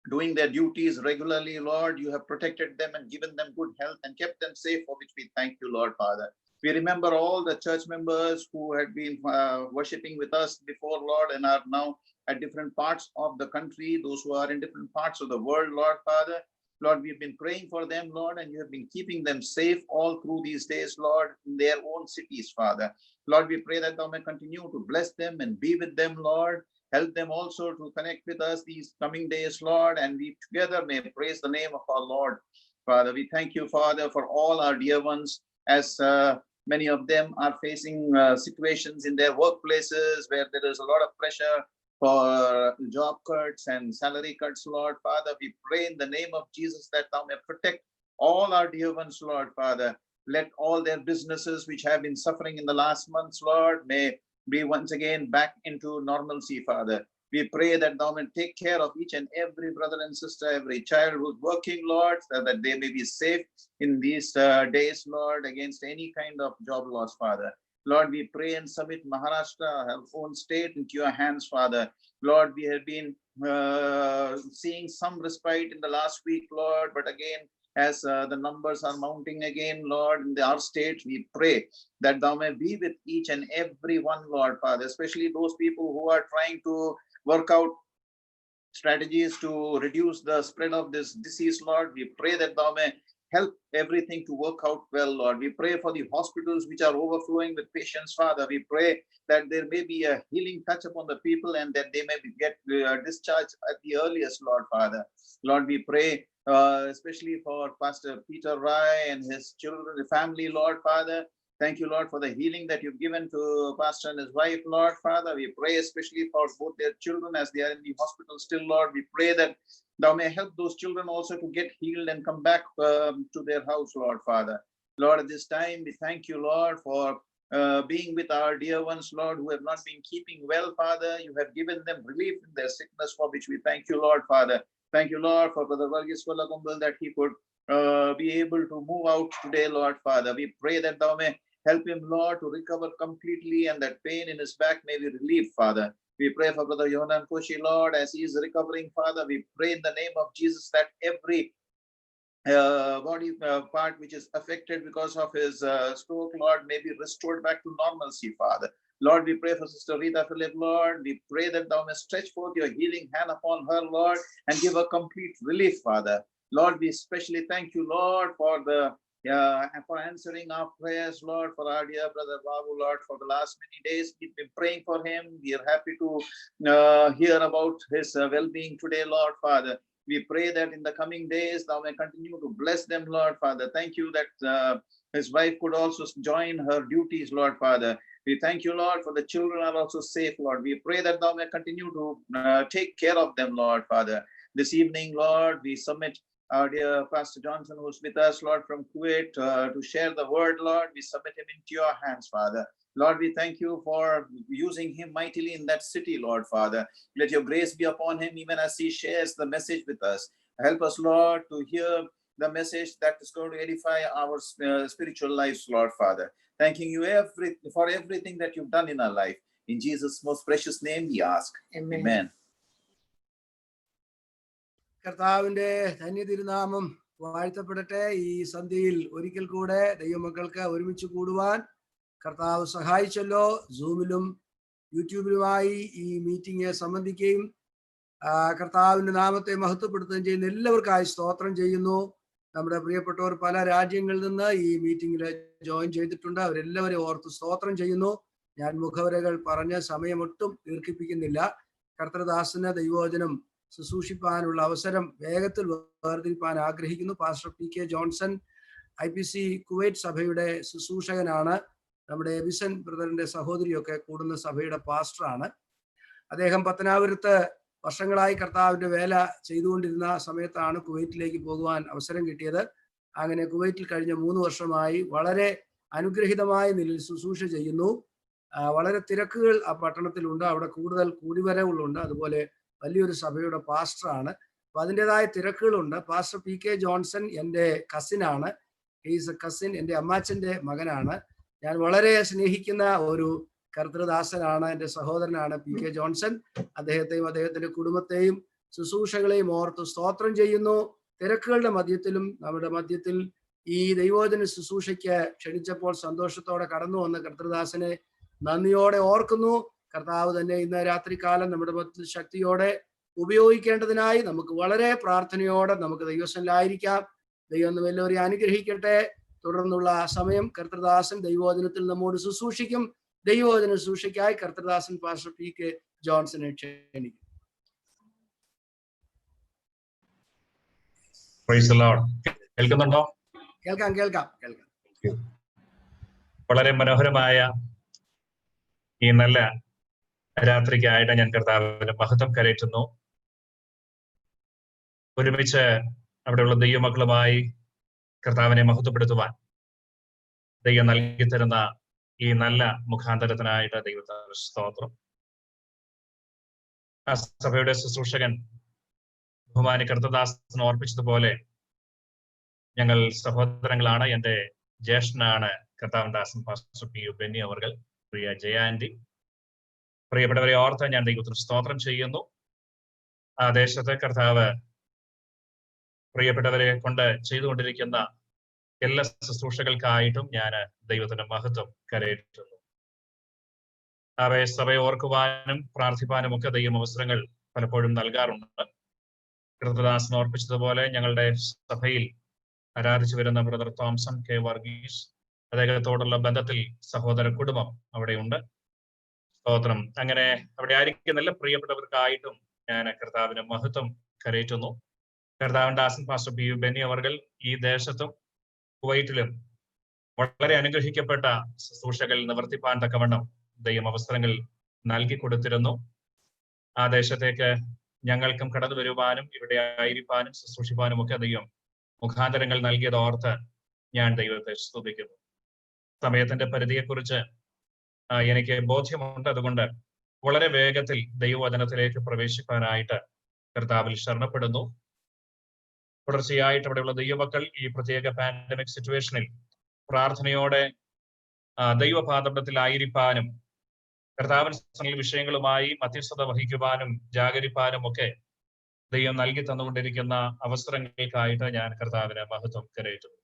doing their duties regularly, Lord. You have protected them and given them good health and kept them safe, for which we thank you, Lord, Father. We remember all the church members who had been worshiping with us before, Lord, and are now at different parts of the country, those who are in different parts of the world, Lord, Father. Lord, we've been praying for them, Lord, and you have been keeping them safe all through these days, Lord, in their own cities, Father. Lord, we pray that thou may continue to bless them and be with them, Lord. Help them also to connect with us these coming days, Lord, and we together may praise the name of our Lord. Father, we thank you, Father, for all our dear ones, as many of them are facing situations in their workplaces where there is a lot of pressure for job cuts and salary cuts, Lord. Father, we pray in the name of Jesus that thou may protect all our dear ones, Lord, Father. Let all their businesses which have been suffering in the last months, Lord, may be once again back into normalcy, Father. We pray that thou may take care of each and every brother and sister, every child who's working, Lord, so that they may be safe in these days, Lord, against any kind of job loss, Father. Lord, we pray and submit Maharashtra, our own state, into your hands, Father. Lord, we have been seeing some respite in the last week, Lord, but again, as the numbers are mounting again, Lord, in our state, we pray that thou may be with each and every one, Lord, Father, especially those people who are trying to work out strategies to reduce the spread of this disease, Lord. We pray that thou may help everything to work out well, Lord. We pray for the hospitals which are overflowing with patients, Father. We pray that there may be a healing touch upon the people and that they may get discharged at the earliest, Lord, Father. Lord, we pray especially for Pastor Peter Rai and his children, the family, Lord, Father. Thank you, Lord, for the healing that you've given to Pastor and his wife, Lord, Father. We pray especially for both their children as they are in the hospital still, Lord. We pray that thou may help those children also to get healed and come back to their house, Lord, Father. Lord, at this time, we thank you, Lord, for being with our dear ones, Lord, who have not been keeping well, Father. You have given them relief in their sickness, for which we thank you, Lord, Father. Thank you, Lord, for Brother Varghese Kollagambil, that he could be able to move out today, Lord, Father. We pray that thou may help him, Lord, to recover completely and that pain in his back may be relieved, Father. We pray for Brother Yohanan Koshi, Lord, as he is recovering, Father. We pray in the name of Jesus that every body part which is affected because of his stroke, Lord, may be restored back to normalcy, Father. Lord, we pray for Sister Rita Philip, Lord. We pray that thou may stretch forth your healing hand upon her, Lord, and give her complete relief, Father. Lord, we especially thank you, Lord, for for answering our prayers, Lord, for our dear brother Babu, Lord, for the last many days. We've been praying for him. We are happy to hear about his well-being today, Lord, Father. We pray that in the coming days, thou may continue to bless them, Lord, Father. Thank you that his wife could also join her duties, Lord, Father. We thank you, Lord, for the children are also safe, Lord. We pray that thou may continue to take care of them, Lord, Father. This evening, Lord, we submit our dear Pastor Johnson, who's with us, Lord, from Kuwait, to share the word, Lord. We submit him into your hands, Father. Lord, we thank you for using him mightily in that city, Lord, Father. Let your grace be upon him even as he shares the message with us. Help us, Lord, to hear the message that is going to edify our spiritual lives, Lord, Father. Thanking you for everything that you've done in our life. In Jesus' most precious name we ask. Amen. കർത്താവിന്റെ ധന്യ തിരുനാമം വാഴ്ത്തപ്പെടട്ടെ. ഈ സന്ധ്യയിൽ ഒരിക്കൽ കൂടെ ദൈവമക്കൾക്ക് ഒരുമിച്ച് കൂടുവാൻ കർത്താവ് സഹായിച്ചല്ലോ. സൂമിലും യൂട്യൂബിലുമായി ഈ മീറ്റിംഗ് സംബന്ധിക്കുകയും കർത്താവിന്റെ നാമത്തെ മഹത്വപ്പെടുത്തുകയും ചെയ്യുന്ന എല്ലാവർക്കായി സ്തോത്രം ചെയ്യുന്നു. നമ്മുടെ പ്രിയപ്പെട്ടവർ പല രാജ്യങ്ങളിൽ നിന്ന് ഈ മീറ്റിംഗിൽ ജോയിൻ ചെയ്തിട്ടുണ്ട്. അവരെല്ലാവരെയും ഓർത്ത് സ്തോത്രം ചെയ്യുന്നു. ഞാൻ മുഖവരകൾ പറഞ്ഞ് സമയമൊട്ടും ദീർഘിപ്പിക്കുന്നില്ല. കർത്തൃദാസന് ദൈവവചനം ശുശ്രൂഷിപ്പാനുള്ള അവസരം വേഗത്തിൽ വേർതിരിപ്പാൻ ആഗ്രഹിക്കുന്നു. Pastor P K Johnson IPC Kuwait സഭയുടെ ശുശ്രൂഷകനാണ്. നമ്മുടെ എബിസൺ ബ്രദറിന്റെ സഹോദരിയൊക്കെ കൂടുന്ന സഭയുടെ പാസ്റ്ററാണ്. അദ്ദേഹം പത്തനാപുരത്ത് വർഷങ്ങളായി കർത്താവിന്റെ വേല ചെയ്തുകൊണ്ടിരുന്ന സമയത്താണ് കുവൈറ്റിലേക്ക് പോകുവാൻ അവസരം കിട്ടിയത്. അങ്ങനെ കുവൈറ്റിൽ കഴിഞ്ഞ 3 വർഷമായി വളരെ അനുഗ്രഹീതമായ നിലയിൽ ശുശ്രൂഷ ചെയ്യുന്നു. വളരെ തിരക്കുകൾ ആ പട്ടണത്തിലുണ്ട്. അവിടെ കൂടുതൽ കൂടിവരവുകളുണ്ട്. അതുപോലെ വലിയൊരു സഭയുടെ പാസ്റ്ററാണ്. അപ്പൊ അതിൻ്റെതായ തിരക്കുകളുണ്ട്. പാസ്റ്റർ പി കെ ജോൺസൺ എൻ്റെ കസിനാണ്. ഈസ് എ കസിൻ, എൻ്റെ അമ്മാച്ചൻ്റെ മകനാണ്. ഞാൻ വളരെ സ്നേഹിക്കുന്ന ഒരു കർത്തൃദാസനാണ്, എൻ്റെ സഹോദരനാണ് പി കെ ജോൺസൺ. അദ്ദേഹത്തെയും അദ്ദേഹത്തിന്റെ കുടുംബത്തെയും ശുശ്രൂഷകളെയും ഓർത്ത് സ്തോത്രം ചെയ്യുന്നു. തിരക്കുകളുടെ മധ്യത്തിലും നമ്മുടെ മധ്യത്തിൽ ഈ ദൈവോചന ശുശ്രൂഷയ്ക്ക് ക്ഷണിച്ചപ്പോൾ സന്തോഷത്തോടെ കടന്നു വന്ന കർത്തൃദാസനെ നന്ദിയോടെ ഓർക്കുന്നു. കർത്താവ് തന്നെ ഇന്ന് രാത്രികാലം നമ്മുടെ മധ്യത്തിൽ ശക്തിയോടെ ഉപയോഗിക്കേണ്ടതിനായി നമുക്ക് വളരെ പ്രാർത്ഥനയോടെ നമുക്ക് ദൈവസന്നിധിയിലായിരിക്കാം. ദൈവം ഒന്ന് എല്ലാവരെയും അനുഗ്രഹിക്കട്ടെ. തുടർന്നുള്ള സമയം കർത്തൃദാസൻ ദൈവവചനത്തിൽ നമ്മോട് ശുശ്രൂഷിക്കും. ദൈവവചന ശുശ്രൂഷയ്ക്കായി കർത്തൃദാസൻ പാസ്റ്റർ പി കെ ജോൺസനെ ക്ഷണിക്കും. കേൾക്കുന്നുണ്ടോ? കേൾക്കാം കേൾക്കാം കേൾക്കാം. വളരെ മനോഹരമായ ഈ നല്ല രാത്രിക്കായിട്ട് ഞാൻ കർത്താവിന്റെ മഹത്വം കരയറ്റുന്നു. ഒരുമിച്ച് അവിടെയുള്ള ദൈവമക്കളുമായി കർത്താവിനെ മഹത്വപ്പെടുത്തുവാൻ ദൈവം നൽകി തരുന്ന ഈ നല്ല മുഖാന്തരത്തിനായിട്ട് ദൈവത്തിന് സ്തോത്രം. ആ സഭയുടെ ശുശ്രൂഷകൻ ബഹുമാനി കർത്തദാസൻ ഓർപ്പിച്ചതുപോലെ ഞങ്ങൾ സഹോദരങ്ങളാണ്. എൻ്റെ ജ്യേഷ്ഠനാണ് കർത്താവൻ ദാസൻ പാസ്റ്റർ പി യു ബെന്നി അവർകൾ, പ്രിയ ജയാൻറ്റി. പ്രിയപ്പെട്ടവരെ ഓർത്ത് ഞാൻ ദൈവത്തിന് സ്തോത്രം ചെയ്യുന്നു. ആ ദേശത്തെ കർത്താവ് പ്രിയപ്പെട്ടവരെ കൊണ്ട് ചെയ്തുകൊണ്ടിരിക്കുന്ന എല്ലാ ശുശ്രൂഷകൾക്കായിട്ടും ഞാൻ ദൈവത്തിന്റെ മഹത്വം കരയറ്റുന്നു. അവയെ സഭയെ ഓർക്കുവാനും പ്രാർത്ഥിപ്പാനും ഒക്കെ ദൈവം അവസരങ്ങൾ പലപ്പോഴും നൽകാറുണ്ട്. കൃതദാസൻ ഓർപ്പിച്ചതുപോലെ ഞങ്ങളുടെ സഭയിൽ ആരാധിച്ചു വരുന്ന ബ്രദർ തോംസൺ കെ വർഗീസ്, അദ്ദേഹത്തോടുള്ള ബന്ധത്തിൽ സഹോദര കുടുംബം അവിടെയുണ്ട്. സ്തോത്രം. അങ്ങനെ അവിടെ ആയിരിക്കുന്ന എല്ലാ പ്രിയപ്പെട്ടവർക്കായിട്ടും ഞാൻ കർത്താവിന്റെ മഹത്വം കരയറ്റുന്നു. കർത്താവിന്റെ ദാസൻ പാസ്റ്റർ പി യു ബെന്നി അവർകൾ ഈ ദേശത്തും കുവൈറ്റിലും വളരെ അനുഗ്രഹിക്കപ്പെട്ട ശുശ്രൂഷകൾ നിവർത്തിപ്പാൻ തക്കവണ്ണം ദൈവം അവസരങ്ങൾ നൽകി കൊടുത്തിരുന്നു. ആ ദേശത്തേക്ക് ഞങ്ങൾക്കും കടന്നു വരുവാനും ഇവിടെ ആയിരിക്കാനും ശുശ്രൂഷിപ്പാനും ഒക്കെ ദൈവം മുഖാന്തരങ്ങൾ നൽകിയത് ഓർത്ത് ഞാൻ ദൈവത്തെ സ്തുതിക്കുന്നു. സമയത്തിന്റെ പരിധിയെക്കുറിച്ച് എനിക്ക് ബോധ്യമുണ്ട്. അതുകൊണ്ട് വളരെ വേഗത്തിൽ ദൈവവചനത്തിലേക്ക് പ്രവേശിക്കാനായിട്ട് കർത്താവിൽ ശരണപ്പെടുന്നു. തുടർച്ചയായിട്ട് അവിടെയുള്ള ദൈവമക്കൾ ഈ പ്രത്യേക പാൻഡമിക് സിറ്റുവേഷനിൽ പ്രാർത്ഥനയോടെ ദൈവപാദപത്തിലായിരിക്കാനും കർത്താവിൻ വിഷയങ്ങളുമായി മധ്യസ്ഥത വഹിക്കുവാനും ജാഗരിപ്പാനും ഒക്കെ ദൈവം നൽകി തന്നുകൊണ്ടിരിക്കുന്ന അവസരങ്ങൾക്കായിട്ട് ഞാൻ കർത്താവിന് മഹത്വം കരയറ്റുന്നു.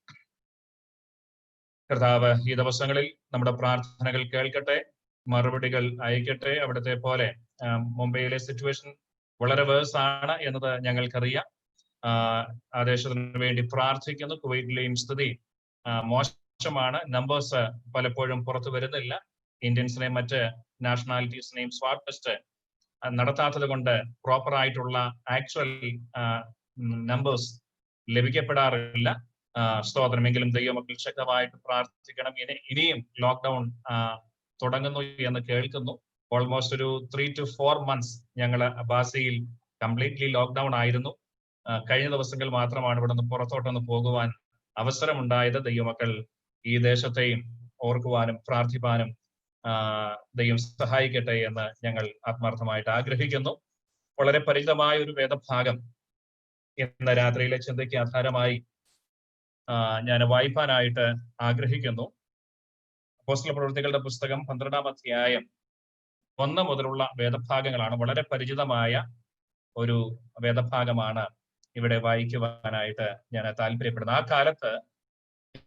കർത്താവ് ഈ ദിവസങ്ങളിൽ നമ്മുടെ പ്രാർത്ഥനകൾ കേൾക്കട്ടെ, മറുപടികൾ അയക്കട്ടെ. അവിടുത്തെ പോലെ മുംബൈയിലെ സിറ്റുവേഷൻ വളരെ വേഴ്സാണ് എന്നത് ഞങ്ങൾക്കറിയാം. ആ ദേശത്തിന് വേണ്ടി പ്രാർത്ഥിക്കുന്നു. കുവൈറ്റിലെയും സ്ഥിതി മോശമാണ്. നമ്പേഴ്സ് പലപ്പോഴും പുറത്തു വരുന്നില്ല. ഇന്ത്യൻസിനെയും മറ്റ് നാഷണാലിറ്റീസിനെയും സ്വാബ് ടെസ്റ്റ് നടത്താത്തത് കൊണ്ട് പ്രോപ്പർ ആയിട്ടുള്ള ആക്ച്വൽ നമ്പേഴ്സ് ലഭിക്കപ്പെടാറില്ല. സ്തോത്രമെങ്കിലും ദൈവമക്കൾ ശക്തമായിട്ട് പ്രാർത്ഥിക്കണം. ഇനിയും ലോക്ക്ഡൌൺ തുടങ്ങുന്നു എന്ന് കേൾക്കുന്നു. ഓൾമോസ്റ്റ് ഒരു 3 to 4 months ഞങ്ങൾ അബാസിയിൽ കംപ്ലീറ്റ്ലി ലോക്ക്ഡൌൺ ആയിരുന്നു. കഴിഞ്ഞ ദിവസങ്ങൾ മാത്രമാണ് ഇവിടെ നിന്ന് പുറത്തോട്ടൊന്ന് പോകുവാൻ അവസരമുണ്ടായത്. ദൈവമക്കൾ ഈ ദേശത്തെയും ഓർക്കുവാനും പ്രാർത്ഥിപ്പാനും ദൈവം സഹായിക്കട്ടെ എന്ന് ഞങ്ങൾ ആത്മാർത്ഥമായിട്ട് ആഗ്രഹിക്കുന്നു. വളരെ പരിചിതമായ ഒരു വേദഭാഗം ഇന്ന് രാത്രിയിലെ ചിന്തയ്ക്ക് ആധാരമായി ഞാൻ വായിപ്പാനായിട്ട് ആഗ്രഹിക്കുന്നു. അപ്പോസ്തല പ്രവൃത്തികളുടെ പുസ്തകം 12-ാം അധ്യായം 1 മുതലുള്ള വേദഭാഗങ്ങളാണ്. വളരെ പരിചിതമായ ഒരു വേദഭാഗമാണ് ഇവിടെ വായിക്കുവാനായിട്ട് ഞാൻ താല്പര്യപ്പെടുന്നത്. ആ കാലത്ത്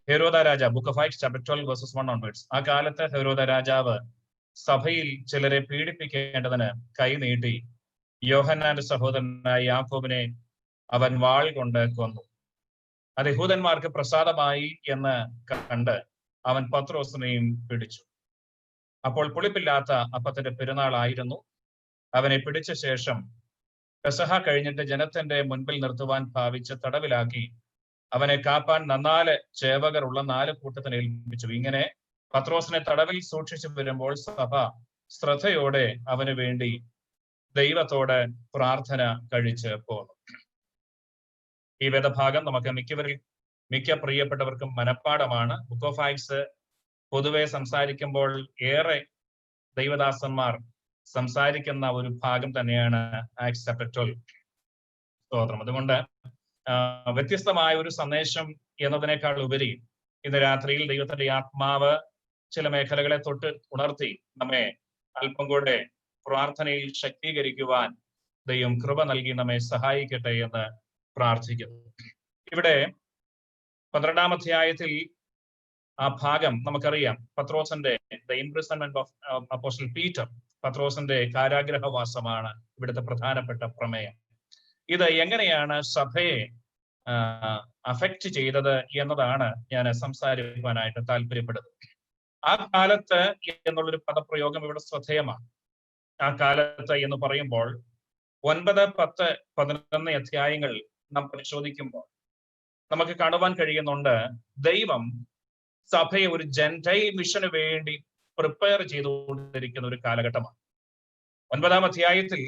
ഹെരോദ രാജാവ്, book of acts chapter 12 verses 1 onwards, ആ കാലത്ത് ഹെരോദ രാജാവ് സഭയിൽ ചിലരെ പീഡിപ്പിക്കേണ്ടതിന് കൈ നീട്ടി യോഹന്നാന്റെ സഹോദരനായ യാക്കോബിനെ അവൻ വാൾ കൊണ്ട് കൊന്നു. അത് യഹൂദന്മാർക്ക് പ്രസാദമായി എന്ന് കണ്ട് അവൻ പത്രോസിനെയും പിടിച്ചു. അപ്പോൾ പുളിപ്പില്ലാത്ത അപ്പത്തിന്റെ പെരുന്നാൾ ആയിരുന്നു. അവനെ പിടിച്ച ശേഷം പെസഹ കഴിഞ്ഞിട്ട് ജനത്തിന്റെ മുൻപിൽ നിർത്തുവാൻ ഭാവിച്ച് തടവിലാക്കി അവനെ കാപ്പാൻ 4 ചേവകർ ഉള്ള 4 കൂട്ടത്തിന് ഏൽപ്പിച്ചു. ഇങ്ങനെ പത്രോസിനെ തടവിൽ സൂക്ഷിച്ചു വരുമ്പോൾ സഭ ശ്രദ്ധയോടെ അവന് വേണ്ടി ദൈവത്തോട് പ്രാർത്ഥന കഴിച്ച് പോന്നു. ഈ വേദഭാഗം നമുക്ക് മിക്ക പ്രിയപ്പെട്ടവർക്കും മനഃപ്പാടമാണ്. ബുക്ക് ഓഫ് ആക്ട്സ് പൊതുവെ സംസാരിക്കുമ്പോൾ ഏറെ ദൈവദാസന്മാർ സംസാരിക്കുന്ന ഒരു ഭാഗം തന്നെയാണ് ആക്ട്സ് ചാപ്റ്റർ 12. സ്തോത്രം. അതുകൊണ്ട് വ്യത്യസ്തമായ ഒരു സന്ദേശം എന്നതിനേക്കാൾ ഉപരി ഇന്ന് രാത്രിയിൽ ദൈവത്തിന്റെ ആത്മാവ് ചില മേഖലകളെ തൊട്ട് ഉണർത്തി നമ്മെ അല്പം കൂടെ പ്രാർത്ഥനയിൽ ശക്തീകരിക്കുവാൻ ദൈവം കൃപ നൽകി നമ്മെ സഹായിക്കട്ടെ എന്ന് പ്രാർത്ഥിക്കുന്നു. ഇവിടെ 12-ാം അധ്യായത്തിൽ ആ ഭാഗം നമുക്കറിയാം. പത്രോസിന്റെ the imprisonment of apostle Peter, പത്രോസിന്റെ കാരാഗ്രഹവാസമാണ് ഇവിടുത്തെ പ്രധാനപ്പെട്ട പ്രമേയം. ഇത് എങ്ങനെയാണ് സഭയെ അഫക്റ്റ് ചെയ്തത് എന്നതാണ് ഞാൻ സംസാരിക്കുവാനായിട്ട് താല്പര്യപ്പെടുന്നത്. ആ കാലത്ത് എന്നുള്ളൊരു പദപ്രയോഗം ഇവിടെ ശ്രദ്ധേയമാണ്. ആ കാലത്ത് എന്ന് പറയുമ്പോൾ 9, 10, 11 അധ്യായങ്ങൾ നാം പരിശോധിക്കുമ്പോൾ നമുക്ക് കാണുവാൻ കഴിയുന്നുണ്ട് ദൈവം സഭയെ ഒരു ജെന്റൈൽ മിഷന് വേണ്ടി പ്രിപ്പയർ ചെയ്തുകൊണ്ടിരിക്കുന്ന ഒരു കാലഘട്ടമാണ്. 9-ാം അധ്യായത്തിൽ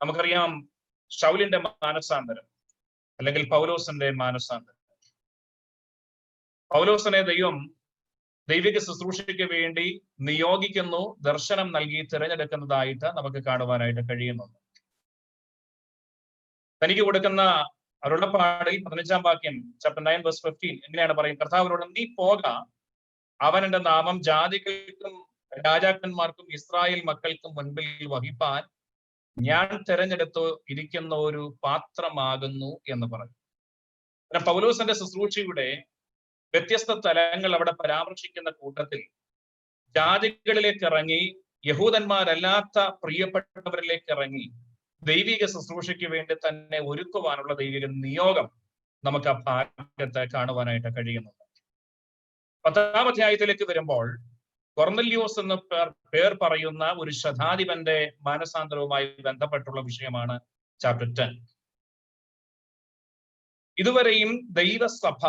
നമുക്കറിയാം ശൗലിന്റെ മാനസാന്തരം അല്ലെങ്കിൽ പൗലോസിന്റെ മാനസാന്തരം. പൗലോസിനെ ദൈവം ദൈവിക ശുശ്രൂഷയ്ക്ക് വേണ്ടി നിയോഗിക്കുന്നു, ദർശനം നൽകി തിരഞ്ഞെടുക്കുന്നതായിട്ട് നമുക്ക് കാണുവാനായിട്ട് കഴിയുന്നുണ്ട്. തനിക്ക് കൊടുക്കുന്ന അരുളപ്പാടിൽ 15-ാം വാക്യം ചാപ്റ്റർ 9 verse 15 എങ്ങനെയാണ് പറയും? കർത്താവിനോട് നീ പോക, അവൻ എന്റെ നാമം ജാതികൾക്കും രാജാക്കന്മാർക്കും ഇസ്രായേൽ മക്കൾക്കും മുൻപിൽ വഹിപ്പാൻ ഞാൻ തിരഞ്ഞെടുത്തു ഇരിക്കുന്ന ഒരു പാത്രമാകുന്നു എന്ന് പറയും. പിന്നെ പൗലോസിന്റെ ശുശ്രൂഷയുടെ വ്യത്യസ്ത തലങ്ങൾ അവിടെ പരാമർശിക്കുന്ന കൂട്ടത്തിൽ ജാതികളിലേക്ക് ഇറങ്ങി, യഹൂദന്മാരല്ലാത്ത പ്രിയപ്പെട്ടവരിലേക്ക് ഇറങ്ങി ദൈവിക ശുശ്രൂഷയ്ക്ക് വേണ്ടി തന്നെ ഒരുക്കുവാനുള്ള ദൈവിക നിയോഗം നമുക്ക് ആ ഭാഗത്ത് കാണുവാനായിട്ട് കഴിയുന്നുണ്ട്. 10-ാം അധ്യായത്തിലേക്ക് വരുമ്പോൾ കൊർന്നല്യോസ് എന്ന് പേർ പറയുന്ന ഒരു ശതാധിപന്റെ മാനസാന്തരവുമായി ബന്ധപ്പെട്ടുള്ള വിഷയമാണ് ചാപ്റ്റർ 10. ഇതുവരെയും ദൈവസഭ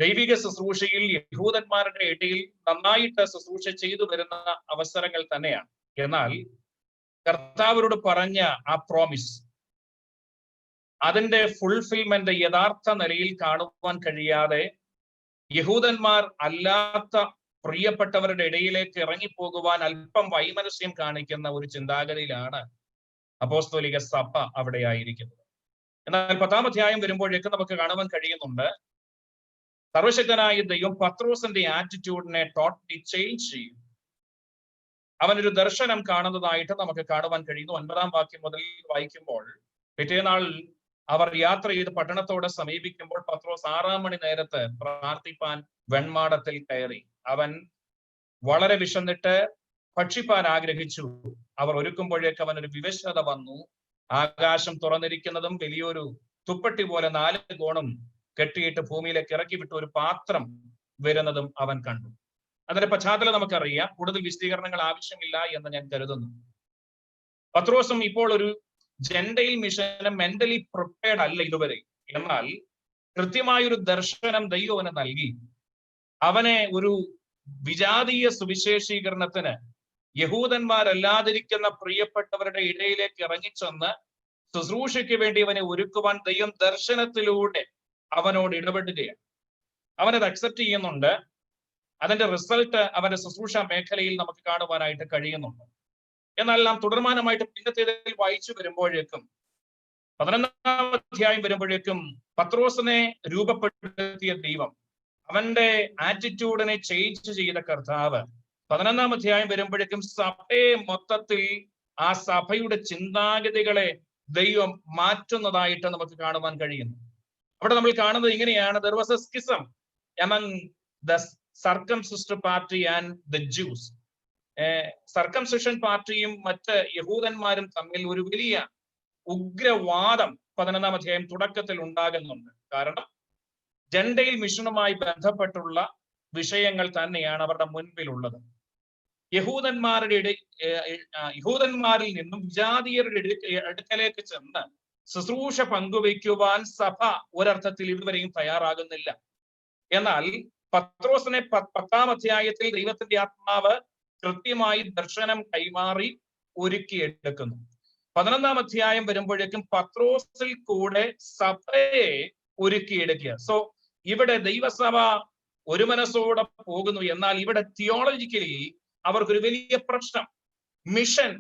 ദൈവിക ശുശ്രൂഷയിൽ യഹൂദന്മാരുടെ ഇടയിൽ നന്നായിട്ട് ശുശ്രൂഷ ചെയ്തു വരുന്ന അവസരങ്ങൾ തന്നെയാണ്. എന്നാൽ കർത്താവിനോട് പറഞ്ഞ ആ പ്രോമിസ്, അതിന്റെ ഫുൾഫിൽമെന്റ് യഥാർത്ഥ നിലയിൽ കാണുവാൻ കഴിയാതെ യഹൂദന്മാർ അല്ലാത്ത പ്രിയപ്പെട്ടവരുടെ ഇടയിലേക്ക് ഇറങ്ങിപ്പോകുവാൻ അല്പം വൈമനസ്യം കാണിക്കുന്ന ഒരു ചിന്താഗതിയിലാണ് അപ്പോസ്തോലിക സഭ അവിടെ ആയിരിക്കുന്നത്. എന്നാൽ 10-ാം അധ്യായം വരുമ്പോഴേക്ക് നമുക്ക് കാണുവാൻ കഴിയുന്നുണ്ട് സർവശക്തനായ ദൈവം പത്രോസിന്റെ ആറ്റിറ്റ്യൂഡിനെ ടോട്ടലി ചേഞ്ച് ചെയ്യും. അവനൊരു ദർശനം കാണുന്നതായിട്ട് നമുക്ക് കാണുവാൻ കഴിയുന്നു. 9-ാം വാക്യം മുതൽ വായിക്കുമ്പോൾ, പിറ്റേനാൾ അവർ യാത്ര ചെയ്ത് പട്ടണത്തോടെ സമീപിക്കുമ്പോൾ പത്രോസ് 6-ാം മണി നേരത്ത് പ്രാർത്ഥിപ്പാൻ വെൺമാടത്തിൽ കയറി. അവൻ വളരെ വിശന്നിട്ട് ഭക്ഷിപ്പാൻ ആഗ്രഹിച്ചു. അവർ ഒരുക്കുമ്പോഴേക്ക് അവനൊരു വിവശത വന്നു. ആകാശം തുറന്നിരിക്കുന്നതും വലിയൊരു തുപ്പട്ടി പോലെ 4 കോണും കെട്ടിയിട്ട് ഭൂമിയിലേക്ക് ഇറക്കി വിട്ട ഒരു പാത്രം വരുന്നതും അവൻ കണ്ടു. അതിന്റെ പശ്ചാത്തലം നമുക്കറിയാം. കൂടുതൽ വിശദീകരണങ്ങൾ ആവശ്യമില്ല എന്ന് ഞാൻ കരുതുന്നു. പത്രോസും ഇപ്പോൾ ഒരു ജെൻഡൈൽ മിഷന് മെന്റലി പ്രിപ്പയർഡ് അല്ല ഇതുവരെ. എന്നാൽ കൃത്യമായൊരു ദർശനം ദൈവം അവന് നൽകി. അവനെ ഒരു വിജാതീയ സുവിശേഷീകരണത്തിന് യഹൂദന്മാരല്ലാതിരിക്കുന്ന പ്രിയപ്പെട്ടവരുടെ ഇടയിലേക്ക് ഇറങ്ങിച്ചെന്ന് ശുശ്രൂഷയ്ക്ക് വേണ്ടി അവനെ ഒരുക്കുവാൻ ദൈവം ദർശനത്തിലൂടെ അവനോട് ഇടപെടുകയാണ്. അവനത് അക്സെപ്റ്റ് ചെയ്യുന്നുണ്ട്. അതിന്റെ റിസൾട്ട് അവന്റെ ശുശ്രൂഷ മേഖലയിൽ നമുക്ക് കാണുവാനായിട്ട് കഴിയുന്നുണ്ട്. എന്നാൽ നാം തുടർമാനമായിട്ട് പിന്നത്തേതിൽ വായിച്ചു വരുമ്പോഴേക്കും 11-ാം അധ്യായം വരുമ്പോഴേക്കും പത്രോസിനെ രൂപപ്പെടുത്തിയ ദൈവം, അവന്റെ ആറ്റിറ്റ്യൂഡിനെ ചേഞ്ച് ചെയ്ത കർത്താവ് 11-ാം അധ്യായം വരുമ്പോഴേക്കും സഭയെ മൊത്തത്തിൽ ആ സഭയുടെ ചിന്താഗതികളെ ദൈവം മാറ്റുന്നതായിട്ട് നമുക്ക് കാണുവാൻ കഴിയുന്നു. അവിടെ നമ്മൾ കാണുന്നത് ഇങ്ങനെയാണ്: there was a schism among the circumcised party and the Jews. Circumcision പാർട്ടിയും മറ്റ് യഹൂദന്മാരും തമ്മിൽ ഒരു വലിയ ഉഗ്രവാദം 11-ാം അധ്യായം തുടക്കത്തിൽ ഉണ്ടാകുന്നുണ്ട്. കാരണം ജെൻഡൈൽ മിഷനുമായി ബന്ധപ്പെട്ടുള്ള വിഷയങ്ങൾ തന്നെയാണ് അവരുടെ മുൻപിലുള്ളത്. യഹൂദന്മാരിൽ നിന്നും വിജാതീയരുടെ അടുക്കലേക്ക് ചെന്ന് ശുശ്രൂഷ പങ്കുവയ്ക്കുവാൻ സഭ ഒരർത്ഥത്തിൽ ഇതുവരെയും തയ്യാറാകുന്നില്ല. എന്നാൽ പത്രോസിനെ 10-ാം അധ്യായത്തിൽ ദൈവത്തിന്റെ ആത്മാവ് കൃത്യമായി ദർശനം കൈമാറി ഒരുക്കിയെടുക്കുന്നു. 11-ാം അധ്യായം വരുമ്പോഴേക്കും പത്രോസിൽ കൂടെ സഭയെ ഒരുക്കിയെടുക്കുക. സോ ഇവിടെ ദൈവസഭ ഒരു മനസ്സോടെ പോകുന്നു. എന്നാൽ ഇവിടെ തിയോളജിക്കലി അവർക്കൊരു വലിയ പ്രശ്നം, മിഷൻ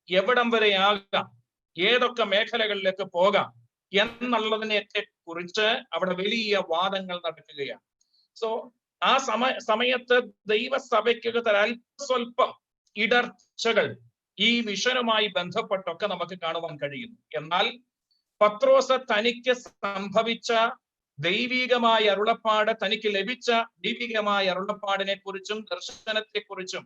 എവിടം വരെ ആകാം, ഏതൊക്കെ മേഖലകളിലേക്ക് പോകാം എന്നുള്ളതിനെയൊക്കെ കുറിച്ച് അവിടെ വലിയ വാദങ്ങൾ നടക്കുകയാണ്. സോ ആ സമയത്ത് ദൈവസഭയ്ക്ക് അല്പസ്വല്പം ഇടർച്ചകൾ ഈ മിഷനുമായി ബന്ധപ്പെട്ടൊക്കെ നമുക്ക് കാണുവാൻ കഴിയുന്നു. എന്നാൽ പത്രോസ് തനിക്ക് സംഭവിച്ച ദൈവികമായ അരുളപ്പാട്, തനിക്ക് ലഭിച്ച ദൈവികമായ അരുളപ്പാടിനെ കുറിച്ചും ദർശനത്തെക്കുറിച്ചും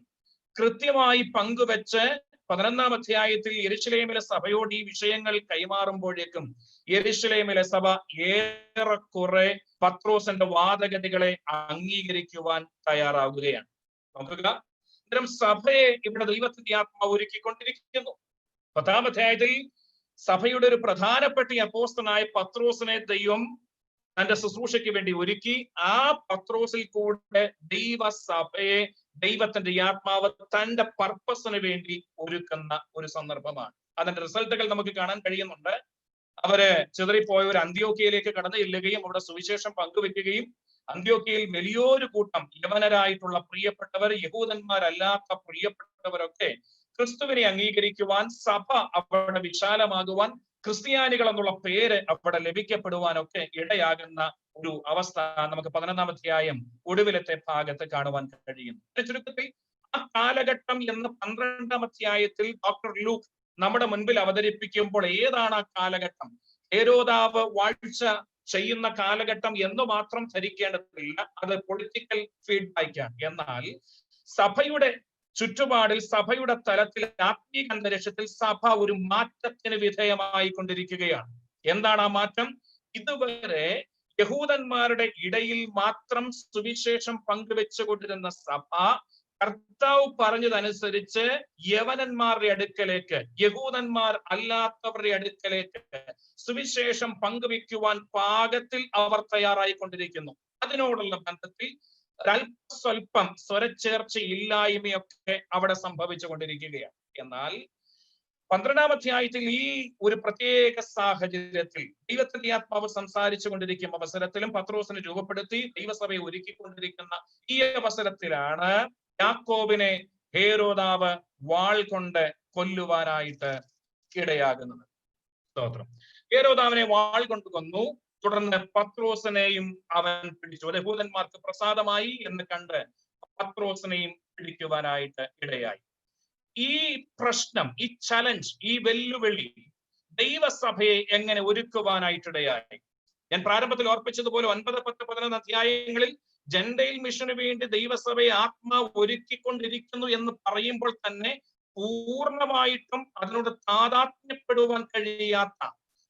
കൃത്യമായി പങ്കുവെച്ച് 11-ാം അധ്യായത്തിൽ യെരുശലേമിലെ സഭയോട് ഈ വിഷയങ്ങൾ കൈമാറുമ്പോഴേക്കും യെരുശലേമിലെ സഭ ഏറെക്കുറെ പത്രോസിന്റെ വാദഗതികളെ അംഗീകരിക്കുവാൻ തയ്യാറാവുകയാണ്. നോക്കുക, ഇത്തരം സഭയെ ഇവിടെ ദൈവത്തിന്റെ ആത്മാവ് ഒരുക്കിക്കൊണ്ടിരിക്കുന്നു. 10-ാം അധ്യായത്തിൽ സഭയുടെ ഒരു പ്രധാനപ്പെട്ട അപ്പോസ്തലനായ പത്രോസിനെ ദൈവം തന്റെ ശുശ്രൂഷയ്ക്ക് വേണ്ടി ഒരുക്കി. ആ പത്രോസിൽ കൂടെ ദൈവസഭയെ ദൈവത്തിന്റെ ആത്മാവ് തന്റെ പർപ്പസിന് വേണ്ടി ഒരുക്കുന്ന ഒരു സന്ദർഭമാണ്. അതിന്റെ റിസൾട്ടുകൾ നമുക്ക് കാണാൻ കഴിയുന്നുണ്ട്. അവര് ചിതറിപ്പോയവർ അന്ത്യോക്യയിലേക്ക് കടന്നു ചെല്ലുകയും അവിടെ സുവിശേഷം പങ്കുവെക്കുകയും അന്ത്യോക്യയിൽ വലിയൊരു കൂട്ടം യവനരായിട്ടുള്ള പ്രിയപ്പെട്ടവർ, യഹൂദന്മാരല്ലാത്ത പ്രിയപ്പെട്ടവരൊക്കെ ക്രിസ്തുവിനെ അംഗീകരിക്കുവാൻ, സഭ അവിടെ വിശാലമാകുവാൻ, ക്രിസ്ത്യാനികൾ എന്നുള്ള പേര് അവിടെ ലഭിക്കപ്പെടുവാനൊക്കെ ഇടയാകുന്ന ഒരു അവസ്ഥ നമുക്ക് 11-ാം അധ്യായം ഒടുവിലത്തെ ഭാഗത്ത് കാണുവാൻ കഴിയും. ചുരുക്കത്തിൽ ആ കാലഘട്ടം എന്ന് 12-ാം അധ്യായത്തിൽ ഡോക്ടർ ലൂക്ക് നമ്മുടെ മുൻപിൽ അവതരിപ്പിക്കുമ്പോൾ ഏതാണ് ആ കാലഘട്ടം, ഹേരോദാവ് വാഴ്ച ചെയ്യുന്ന കാലഘട്ടം എന്ന് മാത്രം ധരിക്കേണ്ടതില്ല. അത് പൊളിറ്റിക്കൽ ഫീഡ്ബാക്കാണ്. എന്നാൽ സഭയുടെ ചുറ്റുപാടിൽ, സഭയുടെ തലത്തിൽ, ആത്മീയ അന്തരീക്ഷത്തിൽ സഭ ഒരു മാറ്റത്തിന് വിധേയമായി കൊണ്ടിരിക്കുകയാണ്. എന്താണ് ആ മാറ്റം? ഇതുവരെ യഹൂദന്മാരുടെ ഇടയിൽ മാത്രം സുവിശേഷം പങ്കുവെച്ചുകൊണ്ടിരുന്ന സഭ കർത്താവ് പറഞ്ഞതനുസരിച്ച് യവനന്മാരുടെ അടുക്കലേക്ക്, യഹൂദന്മാർ അല്ലാത്തവരുടെ അടുക്കലേക്ക് സുവിശേഷം പങ്കുവെക്കുവാൻ പാകത്തിൽ അവർ തയ്യാറായിക്കൊണ്ടിരിക്കുന്നു. അതിനോടുള്ള ബന്ധത്തിൽ ഒരല്പസ്വല്പം സ്വരച്ചേർച്ചയില്ലായ്മയൊക്കെ അവിടെ സംഭവിച്ചു കൊണ്ടിരിക്കുകയാണ്. എന്നാൽ 12-ാം അധ്യായത്തിൽ ഈ ഒരു പ്രത്യേക സാഹചര്യത്തിൽ ദൈവത്തിന്റെ ആത്മാവ് സംസാരിച്ചു കൊണ്ടിരിക്കുന്ന അവസരത്തിലും പത്രോസിനെ രൂപപ്പെടുത്തി ദൈവസഭയെ ഒരുക്കിക്കൊണ്ടിരിക്കുന്ന ഈ അവസരത്തിലാണ് യാക്കോബിനെ ഹേരോദാവ് വാൾ കൊണ്ട് കൊല്ലുവാനായിട്ട് ഇടയാകുന്നത്. സ്തോത്രം. ഹേരോദാവിനെ വാൾ കൊണ്ട് കൊന്നു. തുടർന്ന് പത്രോസിനെയും അവൻ പിടിച്ചു. യഹൂദന്മാർക്ക് പ്രസാദമായി എന്ന് കണ്ട് പത്രോസിനെയും പിടിക്കുവാനായിട്ട് ഇടയായി. ഈ പ്രശ്നം, ഈ ചലഞ്ച്, ഈ വെല്ലുവിളി ദൈവസഭയെ എങ്ങനെ ഒരുക്കുവാനായിട്ടിടയായി? ഞാൻ പ്രാരംഭത്തിൽ ഓർപ്പിച്ചതുപോലെ 9, 10, 11 അധ്യായങ്ങളിൽ ജെൻഡൈൽ മിഷന് വേണ്ടി ദൈവസഭയെ ആത്മാവ് ഒരുക്കിക്കൊണ്ടിരിക്കുന്നു എന്ന് പറയുമ്പോൾ തന്നെ പൂർണ്ണമായിട്ടും അതിനോട് താതാത്മ്യപ്പെടുവാൻ കഴിയാത്ത,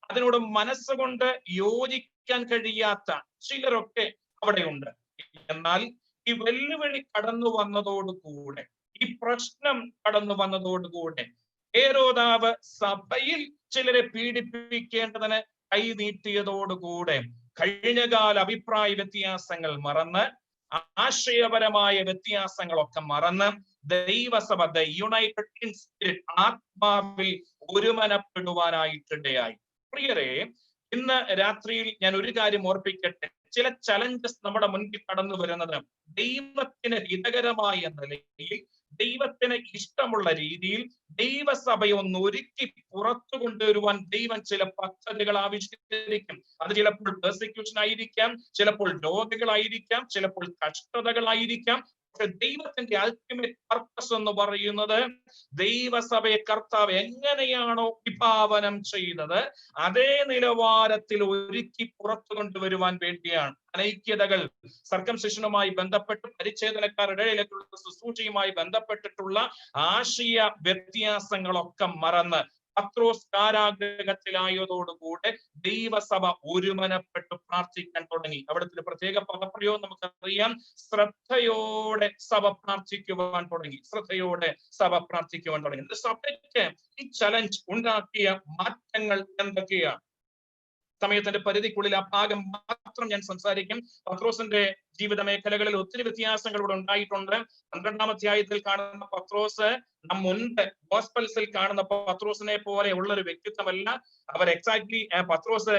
അതിനോട് മനസ്സുകൊണ്ട് യോജിക്കാൻ കഴിയാത്ത ചിലരൊക്കെ അവിടെയുണ്ട്. എന്നാൽ ഈ വെല്ലുവിളി കടന്നു വന്നതോടുകൂടെ, ഈ പ്രശ്നം കടന്നു വന്നതോടുകൂടെ ഹേരോദാവ് സഭയിൽ ചിലരെ പീഡിപ്പിക്കേണ്ടതിന് കൈ നീട്ടിയതോടുകൂടെ കഴിഞ്ഞകാല അഭിപ്രായ വ്യത്യാസങ്ങൾ മറന്ന്, ആശയപരമായ വ്യത്യാസങ്ങളൊക്കെ മറന്ന് ദൈവസഭ യുണൈറ്റഡ് ഇൻ സ്പിരിറ്റ് ആത്മാവിൽ ഒരുമനപ്പെടുവാനായിട്ടിടയായി. പ്രിയരെ, ഇന്ന് രാത്രിയിൽ ഞാൻ ഒരു കാര്യം ഓർപ്പിക്കട്ടെ. ചില ചലഞ്ചസ് നമ്മുടെ മുൻപിൽ കടന്നു വരുന്നത് ദൈവത്തിന് ഹിതകരമായ നിലയിൽ, ദൈവത്തിന് ഇഷ്ടമുള്ള രീതിയിൽ ദൈവസഭയെ ഒന്ന് ഒരുക്കി പുറത്തു കൊണ്ടുവരുവാൻ ദൈവം ചില പദ്ധതികൾ ആവിഷ്കരിക്കും. അത് ചിലപ്പോൾ പെർസിക്യൂഷൻ ആയിരിക്കാം, ചിലപ്പോൾ രോഗികളായിരിക്കാം, ചിലപ്പോൾ കഷ്ടതകളായിരിക്കാം. പക്ഷെ ദൈവത്തിന്റെ അൾട്ടിമേറ്റ് പർപ്പസ് എന്ന് പറയുന്നത് ദൈവസഭയെ കർത്താവ് എങ്ങനെയാണോ വിഭാവനം ചെയ്തത് അതേ നിലവാരത്തിൽ ഒരുക്കി പുറത്തു കൊണ്ടുവരുവാൻ വേണ്ടിയാണ്. അനൈക്യതകൾ, സർക്കംസിഷനുമായി ബന്ധപ്പെട്ട് പരിച്ഛേദനക്കാരുടെ ഇടയിലേക്കുള്ള ശുശ്രൂഷയുമായി ബന്ധപ്പെട്ടിട്ടുള്ള ആശയ വ്യത്യാസങ്ങളൊക്കെ മറന്ന് പത്രോസ് കാരാഗ്രഹത്തിലായതോടുകൂടെ ദൈവസഭ ഒരുമനപ്പെട്ട് പ്രാർത്ഥിക്കാൻ തുടങ്ങി. അവിടുത്തെ പ്രത്യേക പദപ്രയോഗം നമുക്കറിയാം. ശ്രദ്ധയോടെ സഭ പ്രാർത്ഥിക്കുവാൻ തുടങ്ങി. ശ്രദ്ധയോടെ സഭ പ്രാർത്ഥിക്കുവാൻ തുടങ്ങി. സഭയ്ക്ക് ഈ ചലഞ്ച് ഉണ്ടാക്കിയ മാറ്റങ്ങൾ എന്തൊക്കെയാണ്? സമയത്തിന്റെ പരിധിക്കുള്ളിൽ ആ ഭാഗം മാത്രം ഞാൻ സംസാരിക്കും. പത്രോസിന്റെ ജീവിത മേഖലകളിൽ ഒത്തിരി വ്യത്യാസങ്ങൾ ഇവിടെ ഉണ്ടായിട്ടുണ്ട്. 12-ാം അധ്യായത്തിൽ കാണുന്ന പത്രോസ് മുൻപ് ഗോസ്പൽസിൽ കാണുന്ന പത്രോസിനെ പോലെ ഉള്ള ഒരു വ്യക്തിത്വമല്ല. അവർ എക്സാക്ട്ലി പത്രോസ്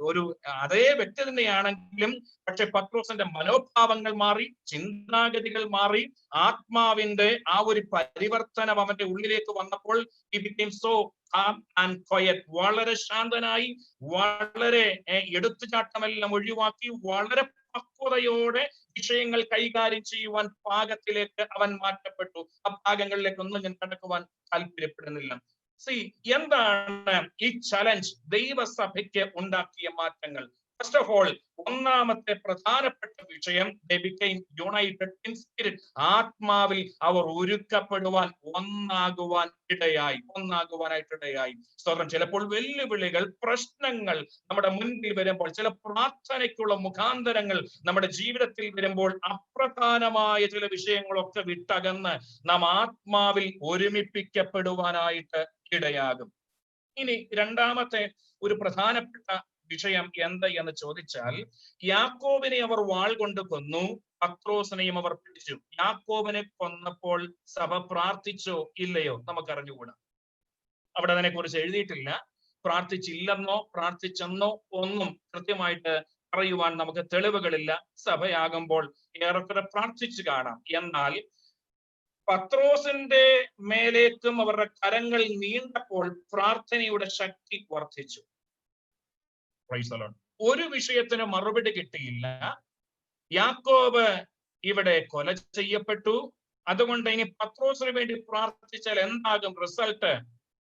ഒരു അതേ വ്യക്തി തന്നെയാണെങ്കിലും പക്ഷെ പത്രോസിന്റെ മനോഭാവങ്ങൾ മാറി, ചിന്താഗതികൾ മാറി, ആത്മാവിന്റെ ആ ഒരു പരിവർത്തനം അവന്റെ ഉള്ളിലേക്ക് വന്നപ്പോൾ he became so calm and quiet. വളരെ ശാന്തനായി, വളരെ എടുത്തുചാട്ടമെല്ലാം ഒഴിവാക്കി, വളരെ പക്വതയോടെ വിഷയങ്ങൾ കൈകാര്യം ചെയ്യുവാൻ പാകത്തിലേക്ക് അവൻ മാറ്റപ്പെട്ടു. ആ ഭാഗങ്ങളിലേക്കൊന്നും ഞാൻ കടക്കുവാൻ താല്പര്യപ്പെടുന്നില്ല. എന്താണ് ഈ ചലഞ്ച് ദൈവസഭയ്ക്ക് ഉണ്ടാക്കിയ മാറ്റങ്ങൾ? ഫസ്റ്റ് ഓഫ് ഓൾ, ഒന്നാമത്തെ പ്രധാനപ്പെട്ട വിഷയം they became united in spirit. ആത്മാവിൽ അവർ ഒരുക്കപ്പെടുവാൻ, ഒന്നാകുവാനായിട്ടിടയായി. സ്തോത്രം. ചിലപ്പോൾ വെല്ലുവിളികൾ, പ്രശ്നങ്ങൾ നമ്മുടെ മുൻപിൽ വരുമ്പോൾ, ചില പ്രാർത്ഥനയ്ക്കുള്ള മുഖാന്തരങ്ങൾ നമ്മുടെ ജീവിതത്തിൽ വരുമ്പോൾ അപ്രധാനമായ ചില വിഷയങ്ങളൊക്കെ വിട്ടകന്ന് നാം ആത്മാവിൽ ഒരുമിപ്പിക്കപ്പെടുവാനായിട്ട് ഇടയാകും. ഇനി രണ്ടാമത്തെ ഒരു പ്രധാനപ്പെട്ട വിഷയം എന്ത് എന്ന് ചോദിച്ചാൽ, യാക്കോബിനെ അവർ വാൾ കൊണ്ട് കൊന്നു, പത്രോസിനെയും അവർ പിടിച്ചു. യാക്കോബിനെ കൊന്നപ്പോൾ സഭ പ്രാർത്ഥിച്ചോ ഇല്ലയോ നമുക്കറിഞ്ഞുകൂടാ. അവിടെ അതിനെ കുറിച്ച് എഴുതിയിട്ടില്ല. പ്രാർത്ഥിച്ചില്ലെന്നോ പ്രാർത്ഥിച്ചെന്നോ ഒന്നും കൃത്യമായിട്ട് പറയുവാൻ നമുക്ക് തെളിവുകളില്ല. സഭയാകുമ്പോൾ ഏറെക്കുറെ പ്രാർത്ഥിച്ചു കാണാം. എന്നാൽ പത്രോസിന്റെ മേലേക്കും അവരുടെ കരങ്ങൾ നീണ്ടപ്പോൾ പ്രാർത്ഥനയുടെ ശക്തി വർദ്ധിച്ചു. ഒരു വിഷയത്തിന് മറുപടി കിട്ടിയില്ല. യാക്കോബ് ഇവിടെ കൊല ചെയ്യപ്പെട്ടു. അതുകൊണ്ട് ഇനി പത്രോസിന് വേണ്ടി പ്രാർത്ഥിച്ചാൽ എന്താകും റിസൾട്ട്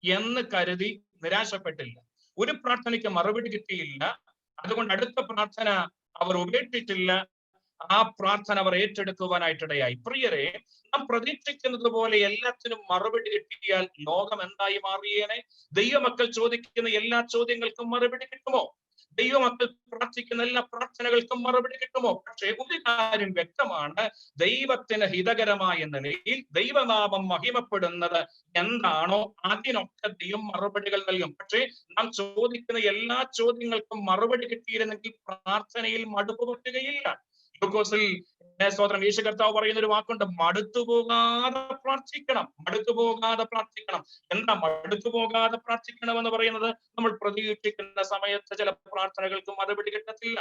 എന്ന് കരുതി നിരാശപ്പെട്ടില്ല. ഒരു പ്രാർത്ഥനയ്ക്ക് മറുപടി കിട്ടിയില്ല. അതുകൊണ്ട് അടുത്ത പ്രാർത്ഥന അവർ ഉപേക്ഷിച്ചില്ല. ആ പ്രാർത്ഥന അവർ ഏറ്റെടുക്കുവാനായിട്ടിടയായി. പ്രിയരെ, നാം പ്രതീക്ഷിക്കുന്നത് പോലെ എല്ലാത്തിനും മറുപടി കിട്ടിയാൽ ലോകം എന്തായി മാറിയേനെ? ദൈവമക്കൾ ചോദിക്കുന്ന എല്ലാ ചോദ്യങ്ങൾക്കും മറുപടി കിട്ടുമോ? ദൈവമക്കൾ പ്രാർത്ഥിക്കുന്ന എല്ലാ പ്രാർത്ഥനകൾക്കും മറുപടി കിട്ടുമോ? പക്ഷേ ഒരു കാര്യം വ്യക്തമാണ്, ദൈവത്തിന് ഹിതകരമായ നിലയിൽ ദൈവനാമം മഹിമപ്പെടുന്നത് എന്താണോ അതിനൊക്കെ ദൈവം മറുപടികൾ നൽകും. പക്ഷേ നാം ചോദിക്കുന്ന എല്ലാ ചോദ്യങ്ങൾക്കും മറുപടി കിട്ടിയിരുന്നെങ്കിൽ പ്രാർത്ഥനയിൽ മടുപ്പ് പറ്റുകയില്ല. ഗ്ലൂക്കോസിൽ സ്വതന്ത്രം യേശു കർത്താവ് പറയുന്ന ഒരു വാക്കുണ്ട്, മടുത്തുപോകാതെ പ്രാർത്ഥിക്കണം. എന്താ മടുത്തുപോകാതെ പ്രാർത്ഥിക്കണം എന്ന് പറയുന്നത്? നമ്മൾ പ്രതീക്ഷിക്കുന്ന സമയത്ത് ചില പ്രാർത്ഥനകൾക്ക് മറുപടി കിട്ടത്തില്ല.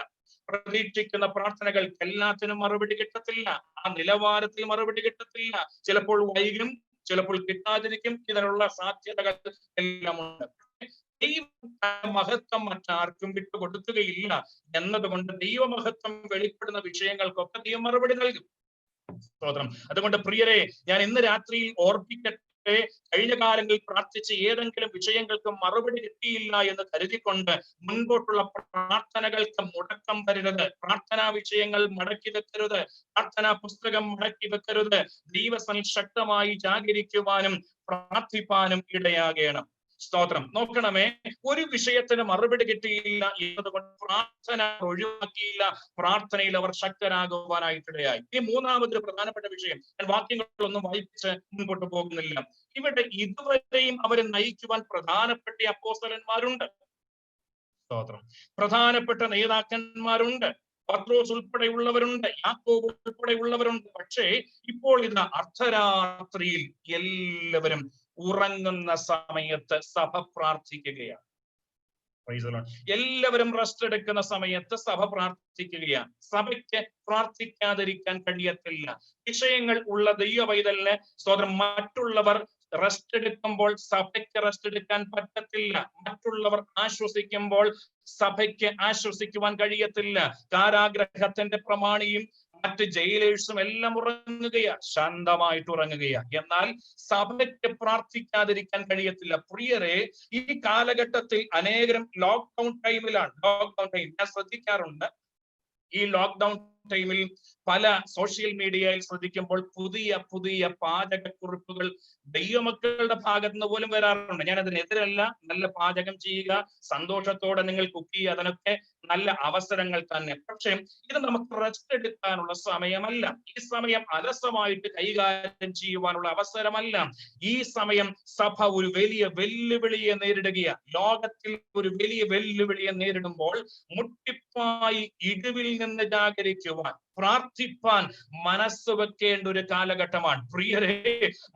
പ്രതീക്ഷിക്കുന്ന പ്രാർത്ഥനകൾക്ക് എല്ലാത്തിനും മറുപടി കിട്ടത്തില്ല. ആ നിലവാരത്തിൽ മറുപടി കിട്ടത്തില്ല. ചിലപ്പോൾ വൈകും, ചിലപ്പോൾ കിട്ടാതിരിക്കും. ഇതിനുള്ള സാധ്യതകൾ എല്ലാം ഉണ്ട്. ദൈവമഹത്വം മറ്റാർക്കും വിട്ടുകൊടുക്കുകയില്ല എന്നതുകൊണ്ട് ദൈവമഹത്വം വെളിപ്പെടുന്ന വിഷയങ്ങൾക്കൊക്കെ ദൈവം മറുപടി നൽകും. സ്തോത്രം. അതുകൊണ്ട് പ്രിയരെ, ഞാൻ ഇന്ന് രാത്രിയിൽ ഓർപ്പിക്കട്ടെ, ഒരുപക്ഷെ കഴിഞ്ഞ കാലങ്ങളിൽ പ്രാർത്ഥിച്ച് ഏതെങ്കിലും വിഷയങ്ങൾക്ക് മറുപടി കിട്ടിയില്ല എന്ന് കരുതിക്കൊണ്ട് മുൻപോട്ടുള്ള പ്രാർത്ഥനകൾക്ക് മുടക്കം വരരുത്. പ്രാർത്ഥനാ വിഷയങ്ങൾ മടക്കി വെക്കരുത്. പ്രാർത്ഥനാ പുസ്തകം മടക്കി വെക്കരുത്. ദൈവസന്നിധിയിൽ ശക്തമായി ജാഗരിക്കുവാനും പ്രാർത്ഥിപ്പാനും ഇടയാകണം. സ്തോത്രം. നോക്കണമേ, ഒരു വിഷയത്തിന് മറുപടി കിട്ടിയില്ല എന്നതുകൊണ്ട് പ്രാർത്ഥന ഒഴിവാക്കിയില്ല. പ്രാർത്ഥനയിൽ അവർ ശക്തരാകുവാനായിട്ടിടയായി. ഇനി മൂന്നാമതൊരു പ്രധാനപ്പെട്ട വിഷയം, ഞാൻ വാക്യങ്ങളൊന്നും വായിച്ച് മുൻപോട്ട് പോകുന്നില്ല. ഇവിടെ ഇതുവരെയും അവരെ നയിക്കുവാൻ പ്രധാനപ്പെട്ട അപ്പോസ്തലന്മാരുണ്ട്. സ്തോത്രം. പ്രധാനപ്പെട്ട നേതാക്കന്മാരുണ്ട്. പത്രോസ് ഉൾപ്പെടെയുള്ളവരുണ്ട്, യാക്കോബ് ഉൾപ്പെടെയുള്ളവരുണ്ട്. പക്ഷേ ഇപ്പോൾ ഇത് അർദ്ധരാത്രിയിൽ എല്ലാവരും ഉറങ്ങുന്ന സമയത്ത് സഭ പ്രാർത്ഥിക്കുകയാണ്. എല്ലാവരും റെസ്റ്റ് എടുക്കുന്ന സമയത്ത് സഭ പ്രാർത്ഥിക്കുകയാണ്. സഭയ്ക്ക് പ്രാർത്ഥിക്കാതിരിക്കാൻ കഴിയത്തില്ല. വിഷയങ്ങൾ ഉള്ള ദൈവവൈതലിന് സ്തോത്രം, മറ്റുള്ളവർ റെസ്റ്റ് എടുക്കുമ്പോൾ സഭയ്ക്ക് റെസ്റ്റ് എടുക്കാൻ പറ്റത്തില്ല. മറ്റുള്ളവർ ആശ്വസിക്കുമ്പോൾ സഭയ്ക്ക് ആശ്വസിക്കുവാൻ കഴിയത്തില്ല. കാരാഗ്രഹത്തിന്റെ പ്രമാണിയും മറ്റ് ജയിലേഴ്സും എല്ലാം ഉറങ്ങുകയാ, ശാന്തമായിട്ട് ഉറങ്ങുകയാ. എന്നാൽ സഭയ്ക്ക് പ്രാർത്ഥിക്കാതിരിക്കാൻ കഴിയത്തില്ല. പ്രിയരെ, ഈ കാലഘട്ടത്തിൽ അനേകരും ലോക്ക്ഡൌൺ ടൈമിലാണ്. ലോക്ക്ഡൌൺ ടൈം ഞാൻ ശ്രദ്ധിക്കാറുണ്ട്. ഈ ലോക്ക്ഡൌൺ ടൈമിൽ പല സോഷ്യൽ മീഡിയയിൽ ശ്രദ്ധിക്കുമ്പോൾ പുതിയ പുതിയ പാചകക്കുറിപ്പുകൾ ദൈവമക്കളുടെ ഭാഗത്ത് നിന്ന് പോലും വരാറുണ്ട്. ഞാൻ അതിനെതിരല്ല. നല്ല പാചകം ചെയ്യുക, സന്തോഷത്തോടെ നിങ്ങൾ കുക്ക് ചെയ്യുക, അതിനൊക്കെ നല്ല അവസരങ്ങൾ തന്നെ. പക്ഷെ ഇത് നമുക്ക് റെസ്റ്റ് എടുക്കാനുള്ള സമയമല്ല. ഈ സമയം അലസമായിട്ട് കൈകാര്യം ചെയ്യുവാനുള്ള അവസരമല്ല. ഈ സമയം സഭ ഒരു വലിയ വെല്ലുവിളിയെ നേരിടുകയാണ്. ലോകത്തിൽ ഒരു വലിയ വെല്ലുവിളിയെ നേരിടുമ്പോൾ മുട്ടിപ്പായി ഇടിവിൽ നിന്ന് ജാഗരിക്കുവാൻ, പ്രാർത്ഥിപ്പാൻ മനസ്സ് വെക്കേണ്ട ഒരു കാലഘട്ടമാണ്. പ്രിയരെ,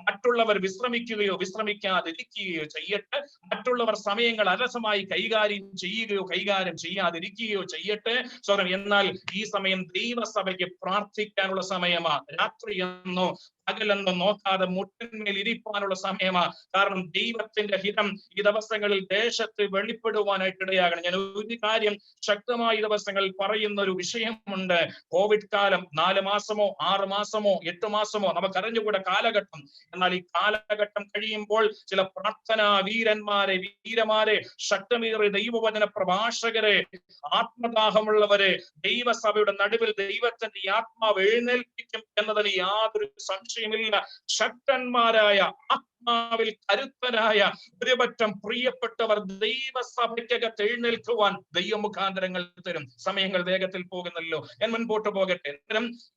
മറ്റുള്ളവർ വിശ്രമിക്കുകയോ വിശ്രമിക്കാതിരിക്കുകയോ ചെയ്യട്ടെ. മറ്റുള്ളവർ സമയങ്ങൾ അലസമായി കൈകാര്യം ചെയ്യുകയോ കൈകാര്യം ചെയ്യാതിരിക്കുകയോ ചെയ്യട്ടെ. സ്വരം. എന്നാൽ ഈ സമയം ദൈവസഭയ്ക്ക് പ്രാർത്ഥിക്കാനുള്ള സമയമാണ്. രാത്രിയെന്നോ പകലെന്നോ നോക്കാതെ മുട്ടിന്മേൽ ഇരിപ്പാനുള്ള സമയമാണ്. കാരണം ദൈവത്തിന്റെ ഹിതം ഈ ദിവസങ്ങളിൽ ദേശത്ത് വെളിപ്പെടുവാനായിട്ട് ഇടയാകണം. ഞാൻ ഒരു കാര്യം ശക്തമായ ദിവസങ്ങളിൽ പറയുന്ന ഒരു വിഷയമുണ്ട്. കോവിഡ് കാലം 4 മാസമോ 6 മാസമോ 8 മാസമോ നമുക്കറിഞ്ഞുകൂടെ കാലഘട്ടം. എന്നാൽ ഈ കാലഘട്ടം കഴിയുമ്പോൾ ചില പ്രാർത്ഥനാ വീരന്മാരെ, ശക്തമേറിയ ദൈവവചന പ്രഭാഷകരെ, ആത്മദാഹമുള്ളവരെ ദൈവസഭയുടെ നടുവിൽ ദൈവത്തിന്റെ ആത്മാവ് എഴുന്നേൽപ്പിക്കും എന്നതിന് യാതൊരു സംശയമില്ല. ശക്തന്മാരായ, ആത്മാവിൽ കരുത്തരായ ഒരുപറ്റം പ്രിയപ്പെട്ടവർ ദൈവസഭയ്ക്കകത്ത് എഴുന്നേൽക്കുവാൻ ദൈവമുഖാന്തരങ്ങൾ തരും. സമയങ്ങൾ വേഗത്തിൽ പോകുന്നല്ലോ, ഞാൻ മുൻപോട്ട് പോകട്ടെ.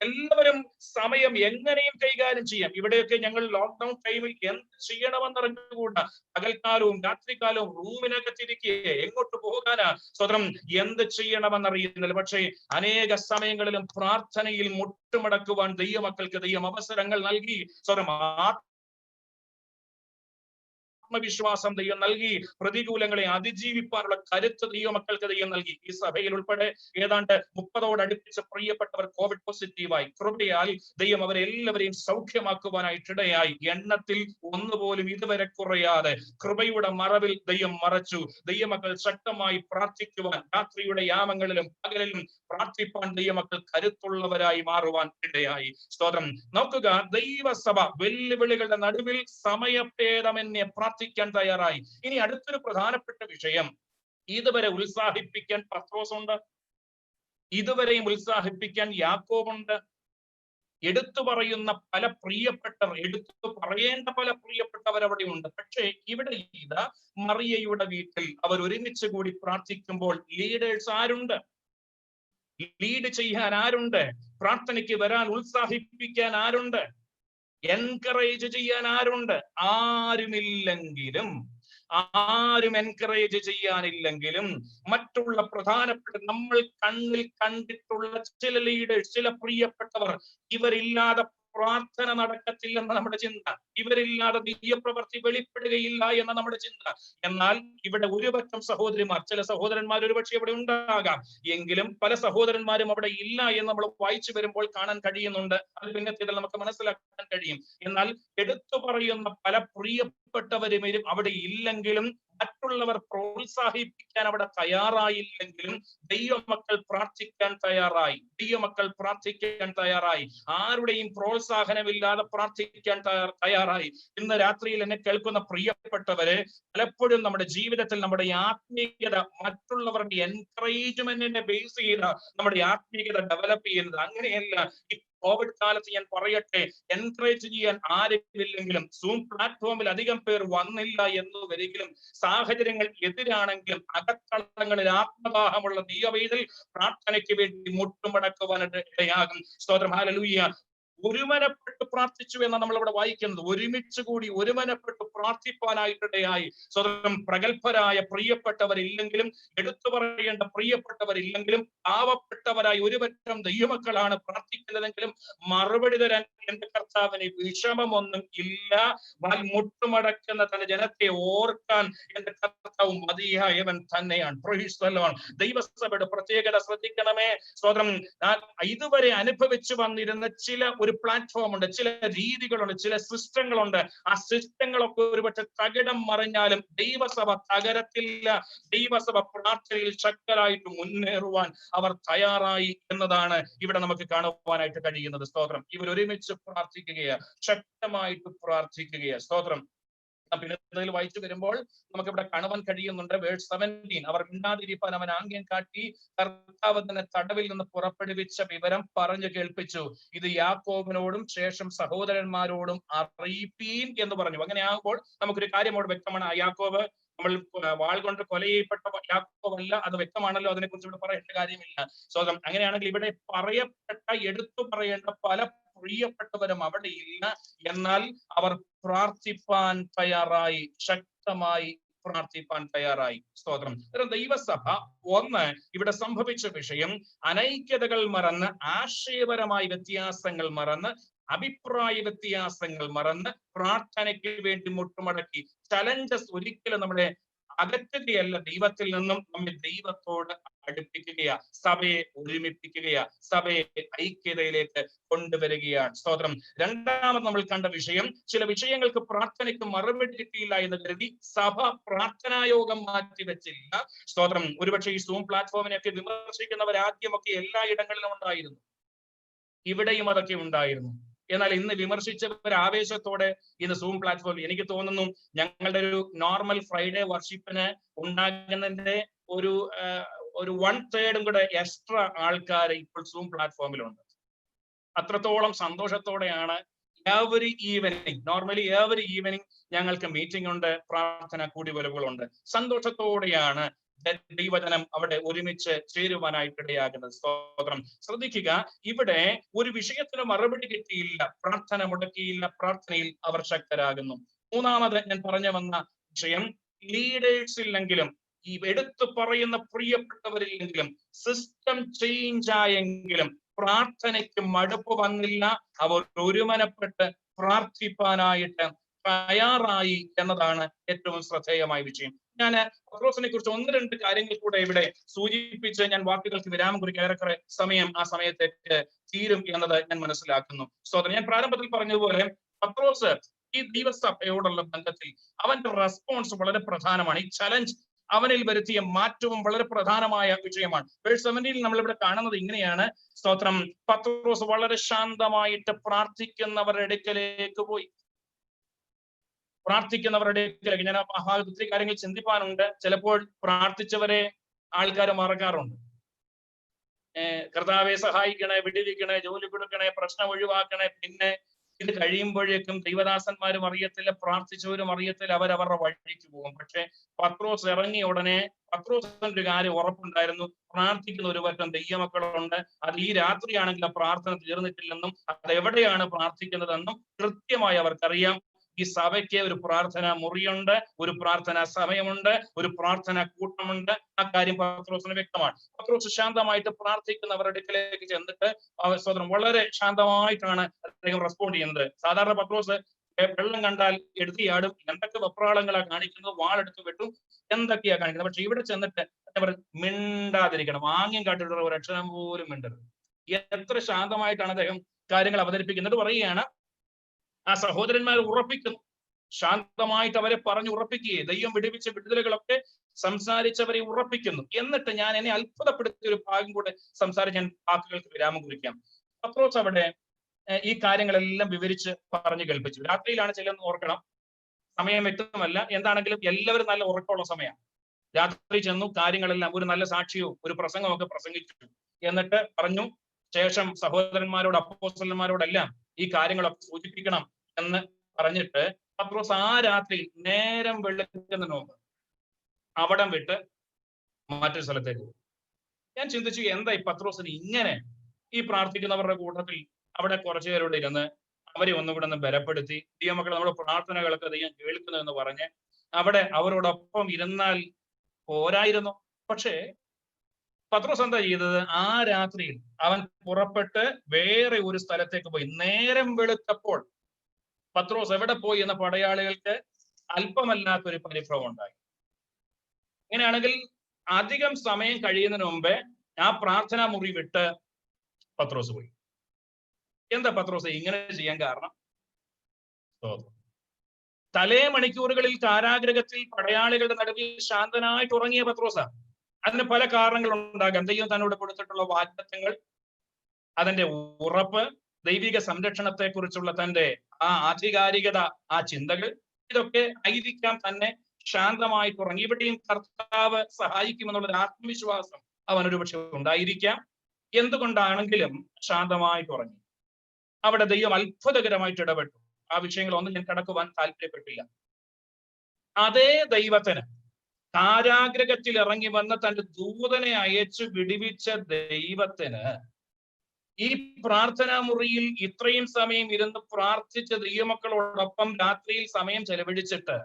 എല്ലാവരും സമയം എങ്ങനെയും കൈകാര്യം ചെയ്യാം. ഇവിടെയൊക്കെ ഞങ്ങൾ ലോക്ക്ഡൌൺ ടൈമിൽ എന്ത് ചെയ്യണമെന്നറിഞ്ഞുകൂടാ. പകൽക്കാലവും രാത്രികാലവും റൂമിനകത്തിരിക്കുക, എങ്ങോട്ട് പോകാനാ സ്വതന്ത്രം, എന്ത് ചെയ്യണമെന്നറിയുന്നില്ല. പക്ഷേ അനേക സമയങ്ങളിലും പ്രാർത്ഥനയിൽ മുട്ടുമടക്കുവാൻ ദൈവമക്കൾക്ക് ദൈവം അവസരങ്ങൾ നൽകി. സ്വതന്ത്രം ആത്മവിശ്വാസം ദൈവം നൽകി. പ്രതികൂലങ്ങളെ അതിജീവിപ്പാനുള്ള കരുത്ത് ദൈവമക്കൾക്ക് ദൈവം നൽകി. ഈ സഭയിൽ ഉൾപ്പെടെ ഏതാണ്ട് 30ഓടടുപ്പിച്ച് പ്രിയപ്പെട്ടവർ കോവിഡ് പോസിറ്റീവായി. കൃപയാൽ ദൈവം അവരെല്ലാവരെയും സൗഖ്യമാക്കുവാനായിട്ടിടയായി. എണ്ണത്തിൽ ഒന്നുപോലും ഇതുവരെ കുറയാതെ കൃപയുടെ മറവിൽ ദൈവം മറച്ചു. ദൈവമക്കൾ ശക്തമായി പ്രാർത്ഥിക്കുവാൻ, രാത്രിയുടെ യാമങ്ങളിലും പകലിലും പ്രാർത്ഥിപ്പാൻ ദൈവമക്കൾ കരുത്തുള്ളവരായി മാറുവാൻ ഇടയായി. സ്തോത്രം. നോക്കുക, ദൈവസഭ വെല്ലുവിളികളുടെ നടുവിൽ സമയഭേദമെന്നെ പ്രാർത്ഥിക്കാൻ തയ്യാറായി. ഇനി അടുത്തൊരു പ്രധാനപ്പെട്ട വിഷയം, ഇതുവരെ ഉത്സാഹിപ്പിക്കാൻ പത്രോസുണ്ട്, ഇതുവരെയും ഉത്സാഹിപ്പിക്കാൻ യാക്കോബുണ്ട്, എടുത്തു പറയേണ്ട പല പ്രിയപ്പെട്ടവർ അവിടെ ഉണ്ട്. പക്ഷേ ഇവിടെ ഇതാ മറിയയുടെ വീട്ടിൽ അവർ ഒരുമിച്ച് കൂടി പ്രാർത്ഥിക്കുമ്പോൾ ലീഡേഴ്സ് ആരുണ്ട്? ലീഡ് ചെയ്യാൻ ആരുണ്ട്? പ്രാർത്ഥനയ്ക്ക് വരാൻ ഉത്സാഹിപ്പിക്കാൻ ആരുണ്ട്? എൻകറേജ് ചെയ്യാൻ ആരുണ്ട്? ആരും എൻകറേജ് ചെയ്യാനില്ലെങ്കിലും മറ്റുള്ള പ്രധാനപ്പെട്ട നമ്മൾ കണ്ണിൽ കണ്ടിട്ടുള്ള ചില ലീഡേഴ്സ്, ചില പ്രിയപ്പെട്ടവർ, ഇവരില്ലാതെ പ്രാർത്ഥന നടക്കത്തില്ലെന്ന നമ്മുടെ ചിന്ത, ഇവരില്ലാതെ ദൈവപ്രവൃത്തി വെളിപ്പെടുകയില്ല എന്ന നമ്മുടെ ചിന്ത. എന്നാൽ ഇവിടെ ഒരുപറ്റം സഹോദരിമാർ, ചില സഹോദരന്മാർ ഒരുപക്ഷെ ഇവിടെ ഉണ്ടാകാം, എങ്കിലും പല സഹോദരന്മാരും അവിടെ ഇല്ല എന്ന് നമ്മൾ വായിച്ചു വരുമ്പോൾ കാണാൻ കഴിയുന്നുണ്ട്. അത് പിന്നത്തേതിൽ നമുക്ക് മനസ്സിലാക്കാൻ കഴിയും. എന്നാൽ എടുത്തു പറയുന്ന പല പ്രിയപ്പെട്ട പ്രിയപ്പെട്ടവരും അവിടെ ഇല്ലെങ്കിലും, മറ്റുള്ളവർ പ്രോത്സാഹിപ്പിക്കാൻ അവിടെ തയ്യാറായില്ലെങ്കിലും ദൈവമക്കൾ പ്രാർത്ഥിക്കാൻ തയ്യാറായി. ആരുടെയും പ്രോത്സാഹനമില്ലാതെ പ്രാർത്ഥിക്കാൻ തയ്യാറായി. ഇന്ന് രാത്രിയിൽ എന്നെ കേൾക്കുന്ന പ്രിയപ്പെട്ടവരെ, പലപ്പോഴും നമ്മുടെ ജീവിതത്തിൽ നമ്മുടെ ആത്മീയത മറ്റുള്ളവരുടെ എൻകറേജ്മെന്റിനെ ബേസ് ചെയ്ത നമ്മുടെ ആത്മീയത ഡെവലപ്പ് ചെയ്യുന്നത്. അങ്ങനെയല്ല. ഈ കോവിഡ് കാലത്ത് ഞാൻ പറയട്ടെ, എൻകറേജ് ചെയ്യാൻ ആരുമില്ലെങ്കിലും, സൂം പ്ലാറ്റ്ഫോമിൽ അധികം പേർ വന്നില്ല എന്ന് വരികിലും, സാഹചര്യങ്ങൾ എതിരാണെങ്കിലും, അകത്തളങ്ങളിൽ ആത്മദാഹമുള്ള ദൈവവേദിയിൽ പ്രാർത്ഥനയ്ക്ക് വേണ്ടി മുട്ടുമടക്കുവാനായിട്ട് ഇടയാകും. സ്തോത്രം, ഹല്ലേലൂയ. ഒരുമനപ്പെട്ട് പ്രാർത്ഥിച്ചു എന്ന് നമ്മളിവിടെ വായിക്കുന്നത്. ഒരുമിച്ച് കൂടി ഒരുമനപ്പെട്ട് പ്രാർത്ഥിപ്പാനായിട്ടിടയായി. സ്വതന്ത്രം പ്രഗത്ഭരായ പ്രിയപ്പെട്ടവരില്ലെങ്കിലും, എടുത്തു പറയേണ്ട പ്രിയപ്പെട്ടവരില്ലെങ്കിലും, പാവപ്പെട്ടവരായി ഒരുപറ്റം ദൈവമക്കളാണ് പ്രാർത്ഥിക്കുന്നതെങ്കിലും മറുപടി തരാൻ എന്റെ കർത്താവിന് വിഷമമൊന്നും ഇല്ല. മുട്ടുമടക്കുന്ന തന്റെ ജനത്തെ ഓർക്കാൻ എന്റെ കർത്താവ് മതിയായവൻ തന്നെയാണ്. Praise the lord. ദൈവസഭയുടെ പ്രത്യേകത ശ്രദ്ധിക്കണമേ. സ്വതന്ത്രം ഇതുവരെ അനുഭവിച്ചു വന്നിരുന്ന ചില ഒരു പ്ലാറ്റ്ഫോം ഉണ്ട്, ചില രീതികളുണ്ട്, ചില സിസ്റ്റങ്ങളുണ്ട്. ആ സിസ്റ്റങ്ങളൊക്കെ ഒരുപക്ഷെ തകിടം മറിഞ്ഞാലും ദൈവസഭ തകരത്തില്ല. ദൈവസഭ പ്രാർത്ഥനയിൽ ശക്തരായിട്ട് മുന്നേറുവാൻ അവർ തയ്യാറായി എന്നതാണ് ഇവിടെ നമുക്ക് കാണുവാനായിട്ട് കഴിയുന്നത്. സ്തോത്രം. ഇവർ ഒരുമിച്ച് പ്രാർത്ഥിക്കുകയാണ്, ശക്തമായിട്ട് പ്രാർത്ഥിക്കുകയാണ്. സ്തോത്രം. പിന്നെ വായിച്ചു വരുമ്പോൾ നമുക്ക് ഇവിടെ കാണുവാൻ കഴിയുന്നുണ്ട്. വേഴ്സ് 17, അവർ മിണ്ടാതിരിപ്പാൻ അവൻ ആംഗ്യം കാട്ടി കർത്താവ് തന്നെ തടവിൽ നിന്ന് പുറപ്പെടുവിച്ച വിവരം പറഞ്ഞു കേൾപ്പിച്ചു. ഇത് യാക്കോബിനോടും ശേഷം സഹോദരന്മാരോടും അറിയിപ്പീൻ എന്ന് പറഞ്ഞു. അങ്ങനെയാകുമ്പോൾ നമുക്കൊരു കാര്യം അവിടെ വ്യക്തമാണ്. ആ യാക്കോബ് നമ്മൾ വാൾ കൊണ്ട് കൊല ചെയ്യപ്പെട്ട യാക്കോബല്ല, അത് വ്യക്തമാണല്ലോ. അതിനെക്കുറിച്ച് ഇവിടെ പറയേണ്ട കാര്യമില്ല. സ്വതം. അങ്ങനെയാണെങ്കിൽ ഇവിടെ പറയപ്പെട്ട, എടുത്തു പറയേണ്ട പല പ്രിയപ്പെട്ടവരും അവിടെ ഇല്ല. എന്നാൽ അവർ പ്രാർത്ഥിപ്പാൻ തയ്യാറായി, ശക്തമായി പ്രാർത്ഥിപ്പാൻ തയ്യാറായി. സ്തോത്രം. ദൈവസഭ ഒന്ന് ഇവിടെ സംഭവിച്ച വിഷയം, അനൈക്യതകൾ മറന്ന്, ആശയപരമായ വ്യത്യാസങ്ങൾ മറന്ന്, അഭിപ്രായ വ്യത്യാസങ്ങൾ മറന്ന് പ്രാർത്ഥനയ്ക്ക് വേണ്ടി മുട്ടുമടക്കി. ചലഞ്ചസ് ഒരിക്കലും നമ്മുടെ അകറ്റുകയല്ല, ദൈവത്തിൽ നിന്നും നമ്മെ ദൈവത്തോട് അടുപ്പിക്കുകയാ, സഭയെ ഒരുമിപ്പിക്കുകയാ, സഭയെ ഐക്യതയിലേക്ക് കൊണ്ടുവരികയാണ്. സ്തോത്രം. രണ്ടാമത് നമ്മൾ കണ്ട വിഷയം, ചില വിഷയങ്ങൾക്ക് പ്രാർത്ഥനയ്ക്ക് മറുപടി കിട്ടിയില്ല എന്ന് കരുതി സഭ പ്രാർത്ഥനായോഗം മാറ്റിവെച്ചില്ല. സ്തോത്രം. ഒരുപക്ഷെ ഈ സൂം പ്ലാറ്റ്ഫോമിനെയൊക്കെ വിമർശിക്കുന്നവർ ആദ്യമൊക്കെ എല്ലായിടങ്ങളിലും ഉണ്ടായിരുന്നു, ഇവിടെയും അതൊക്കെ ഉണ്ടായിരുന്നു. എന്നാൽ ഇന്ന് വിമർശിച്ചവർ ആവേശത്തോടെ ഇന്ന് സൂം പ്ലാറ്റ്ഫോമിൽ, എനിക്ക് തോന്നുന്നു ഞങ്ങളുടെ ഒരു നോർമൽ ഫ്രൈഡേ വർഷിപ്പിന് ഉണ്ടാകുന്നതിന്റെ ഒരു 1/3 കൂടെ എക്സ്ട്രാ ആൾക്കാർ ഇപ്പോൾ സൂം പ്ലാറ്റ്ഫോമിലുണ്ട്. അത്രത്തോളം സന്തോഷത്തോടെയാണ് every evening, normally every evening ഞങ്ങൾക്ക് മീറ്റിംഗ് ഉണ്ട്, പ്രാർത്ഥന കൂടിവരവുകളുണ്ട്. സന്തോഷത്തോടെയാണ് ദൈവജനം അവിടെ ഒരുമിച്ച് ചേരുവാനായിട്ടിടയാകുന്നത്. സ്തോത്രം. ശ്രദ്ധിക്കുക, ഇവിടെ ഒരു വിഷയത്തിന് മറുപടി കിട്ടിയില്ല, പ്രാർത്ഥന മുടക്കിയില്ല, പ്രാർത്ഥനയിൽ അവർ ശക്തരാകുന്നു. മൂന്നാമത് ഞാൻ പറഞ്ഞു വന്ന വിഷയം, ലീഡേഴ്സ് ഇല്ലെങ്കിലും, ഈ എടുത്തു പറയുന്ന പ്രിയപ്പെട്ടവരില്ലെങ്കിലും, സിസ്റ്റം ചേഞ്ച് ആയെങ്കിലും പ്രാർത്ഥനയ്ക്ക് മടുപ്പ് വന്നില്ല. അവർ ഒരുമനപ്പെട്ട് പ്രാർത്ഥിപ്പാനായിട്ട് തയ്യാറായി എന്നതാണ് ഏറ്റവും ശ്രദ്ധേയമായ വിഷയം. ഞാൻ പത്രോസിനെ കുറിച്ച് 1-2 കാര്യങ്ങൾ കൂടെ ഇവിടെ സൂചിപ്പിച്ച് ഞാൻ വാക്കുകൾക്ക് വിരാമം കുറിക്കാൻ ഏറെക്കുറെ സമയം ആ സമയത്തേക്ക് തീരും എന്നത് ഞാൻ മനസ്സിലാക്കുന്നു. സ്തോത്രം. ഞാൻ പ്രാരംഭത്തിൽ പറഞ്ഞതുപോലെ പത്രോസ് ഈ ദൈവസഭയോടുള്ള ബന്ധത്തിൽ അവന്റെ റെസ്പോൺസ് വളരെ പ്രധാനമാണ്. ഈ ചലഞ്ച് അവനിൽ വരുത്തിയ മാറ്റവും വളരെ പ്രധാനമായ വിഷയമാണ്. വേഴ്സ് 17 നമ്മളിവിടെ കാണുന്നത് ഇങ്ങനെയാണ്. സ്തോത്രം. പത്രോസ് വളരെ ശാന്തമായിട്ട് പ്രാർത്ഥിക്കുന്നവരുടെ അടുക്കലേക്ക് പോയി. പ്രാർത്ഥിക്കുന്നവരുടെ അടുക്കലേക്ക്. ഞാൻ ആ ഭാഗത്ത് ഒത്തിരി കാര്യങ്ങൾ ചിന്തിപ്പാനുണ്ട്. ചിലപ്പോൾ പ്രാർത്ഥിച്ചവരെ ആൾക്കാർ മറക്കാറുണ്ട്. കർത്താവെ സഹായിക്കണേ, വിടുവിക്കണേ, ജോലി കൊടുക്കണേ, പ്രശ്നം ഒഴിവാക്കണേ. പിന്നെ ഇത് കഴിയുമ്പോഴേക്കും ദൈവദാസന്മാരും അറിയത്തില്ല, പ്രാർത്ഥിച്ചവരും അറിയത്തില്ല, അവരവരുടെ വഴിക്ക് പോകും. പക്ഷെ പത്രോസ് ഇറങ്ങിയ ഉടനെ പത്രോസിന്റെ ഒരു കാര്യം ഉറപ്പുണ്ടായിരുന്നു, പ്രാർത്ഥിക്കുന്ന ഒരു പറ്റം ദൈവമക്കളുണ്ട്. അത് ഈ രാത്രിയാണെങ്കിൽ ആ പ്രാർത്ഥന തീർന്നിട്ടില്ലെന്നും അത് എവിടെയാണ് പ്രാർത്ഥിക്കുന്നതെന്നും കൃത്യമായി അവർക്കറിയാം. ഈ സഭയ്ക്ക് ഒരു പ്രാർത്ഥന മുറിയുണ്ട്, ഒരു പ്രാർത്ഥന സമയമുണ്ട്, ഒരു പ്രാർത്ഥന കൂട്ടമുണ്ട്. ആ കാര്യം പത്രോസിന് വ്യക്തമാണ്. പത്രോസ് ശാന്തമായിട്ട് പ്രാർത്ഥിക്കുന്നവരുടെ അടുക്കലേക്ക് ചെന്നിട്ട് സ്വതന്ത്രം വളരെ ശാന്തമായിട്ടാണ് അദ്ദേഹം റെസ്പോണ്ട് ചെയ്യുന്നത്. സാധാരണ പത്രോസ് വെള്ളം കണ്ടാൽ എടുത്തിയാടും, എന്തൊക്കെ വെപ്രാളങ്ങളാ കാണിക്കുന്നത്, വാളെടുത്ത് വെട്ടും, എന്തൊക്കെയാ കാണിക്കുന്നത്. പക്ഷെ ഇവിടെ ചെന്നിട്ട് മിണ്ടാതിരിക്കണം, ആംഗ്യം കാട്ടിട്ടുള്ള ഒരു അക്ഷരം പോലും മിണ്ടരുത്. എത്ര ശാന്തമായിട്ടാണ് അദ്ദേഹം കാര്യങ്ങൾ അവതരിപ്പിക്കുന്നത്. പറയുകയാണ്, ആ സഹോദരന്മാർ ഉറപ്പിക്കുന്നു, ശാന്തമായിട്ട് അവരെ പറഞ്ഞു ഉറപ്പിക്കുകയും ദൈവം വിടുവിച്ച വിടുതലുകളൊക്കെ സംസാരിച്ചവരെ ഉറപ്പിക്കുന്നു. എന്നിട്ട് ഞാൻ എന്നെ അത്ഭുതപ്പെടുത്തിയ ഒരു ഭാഗം കൂടെ സംസാരിച്ച് ഞാൻ വാക്കുകൾക്ക് വിരാമം കുറിക്കാം. പത്രോസ് അവിടെ ഈ കാര്യങ്ങളെല്ലാം വിവരിച്ച് പറഞ്ഞു കേൾപ്പിച്ചു. രാത്രിയിലാണ് ചെല്ലുന്നത്, ഓർക്കണം, സമയം വ്യക്തമല്ല. എന്താണെങ്കിലും എല്ലാവരും നല്ല ഉറക്കമുള്ള സമയമാണ്. രാത്രി ചെന്നു, കാര്യങ്ങളെല്ലാം ഒരു നല്ല സാക്ഷ്യവും ഒരു പ്രസംഗവും ഒക്കെ പ്രസംഗിച്ചു. എന്നിട്ട് പറഞ്ഞു, ശേഷം സഹോദരന്മാരോട് അപ്പോസ്തലന്മാരോടെല്ലാം ഈ കാര്യങ്ങളൊക്കെ സൂചിപ്പിക്കണം എന്ന് പറഞ്ഞിട്ട് പത്രോസ് ആ രാത്രി നേരം വെളുക്കുന്നതിന് മുമ്പ് അവിടം വിട്ട് മറ്റൊരു സ്ഥലത്തേക്ക് പോയി. ഞാൻ ചിന്തിച്ചു, എന്താ ഈ പത്രോസിന് ഇങ്ങനെ ഈ പ്രാർത്ഥിക്കുന്നവരുടെ കൂട്ടത്തിൽ അവിടെ കുറച്ചു പേരോട് ഇരുന്ന് അവരെ ഒന്നുകൂടെ ഒന്ന് ബലപ്പെടുത്തി, ദൈവമക്കളെ നമ്മുടെ പ്രാർത്ഥനകളൊക്കെ ദൈവം കേൾക്കുന്നു എന്ന് പറഞ്ഞ് അവിടെ അവരോടൊപ്പം ഇരുന്നാൽ പോരായിരുന്നു. പക്ഷേ പത്രോസ് എന്താ ചെയ്തത്? ആ രാത്രിയിൽ അവൻ പുറപ്പെട്ട് വേറെ ഒരു സ്ഥലത്തേക്ക് പോയി. നേരം വെളുത്തപ്പോൾ പത്രോസ് എവിടെ പോയി എന്ന പടയാളികൾക്ക് അല്പമല്ലാത്തൊരു പരിഭ്രമം ഉണ്ടായി. ഇങ്ങനെയാണെങ്കിൽ അധികം സമയം കഴിയുന്നതിന് മുമ്പേ ആ പ്രാർത്ഥനാ മുറി വിട്ട് പത്രോസ് പോയി. എന്താ പത്രോസ് ഇങ്ങനെ ചെയ്യാൻ കാരണം? തലേ മണിക്കൂറുകളിൽ കാരാഗ്രഹത്തിൽ പടയാളികളുടെ നടുവിൽ ശാന്തനായിട്ട് ഉറങ്ങിയ പത്രോസാ. അതിന് പല കാരണങ്ങളുണ്ടാകാം. ദൈവം തന്നോട് കൊടുത്തിട്ടുള്ള വാഗ്ദത്തങ്ങൾ, അതിന്റെ ഉറപ്പ്, ദൈവിക സംരക്ഷണത്തെ കുറിച്ചുള്ള തന്റെ ആ ആധികാരികത, ആ ചിന്തകൾ, ഇതൊക്കെ ആയിരിക്കാം തന്നെ ശാന്തമായിട്ട് ഉറങ്ങി. ഇവിടെയും കർത്താവ് സഹായിക്കുമെന്നുള്ളൊരു ആത്മവിശ്വാസം അവനൊരു പക്ഷെ ഉണ്ടായിരിക്കാം. എന്തുകൊണ്ടാണെങ്കിലും ശാന്തമായിട്ട് ഉറങ്ങി. അവിടെ ദൈവം അത്ഭുതകരമായിട്ട് ഇടപെട്ടു. ആ വിഷയങ്ങളൊന്നും ഞാൻ കടക്കുവാൻ താല്പര്യപ്പെട്ടില്ല. അതേ ദൈവത്തിന് കാരാഗ്രഹത്തിൽ ഇറങ്ങി വന്ന തന്റെ ദൂതനെ അയച്ചു വിടുവിച്ച ദൈവത്തിന് ഈ പ്രാർത്ഥനാ മുറിയിൽ ഇത്രയും സമയം ഇരുന്ന് പ്രാർത്ഥിച്ച ദൈവമക്കളോടൊപ്പം രാത്രിയിൽ സമയം ചെലവഴിച്ചിട്ട്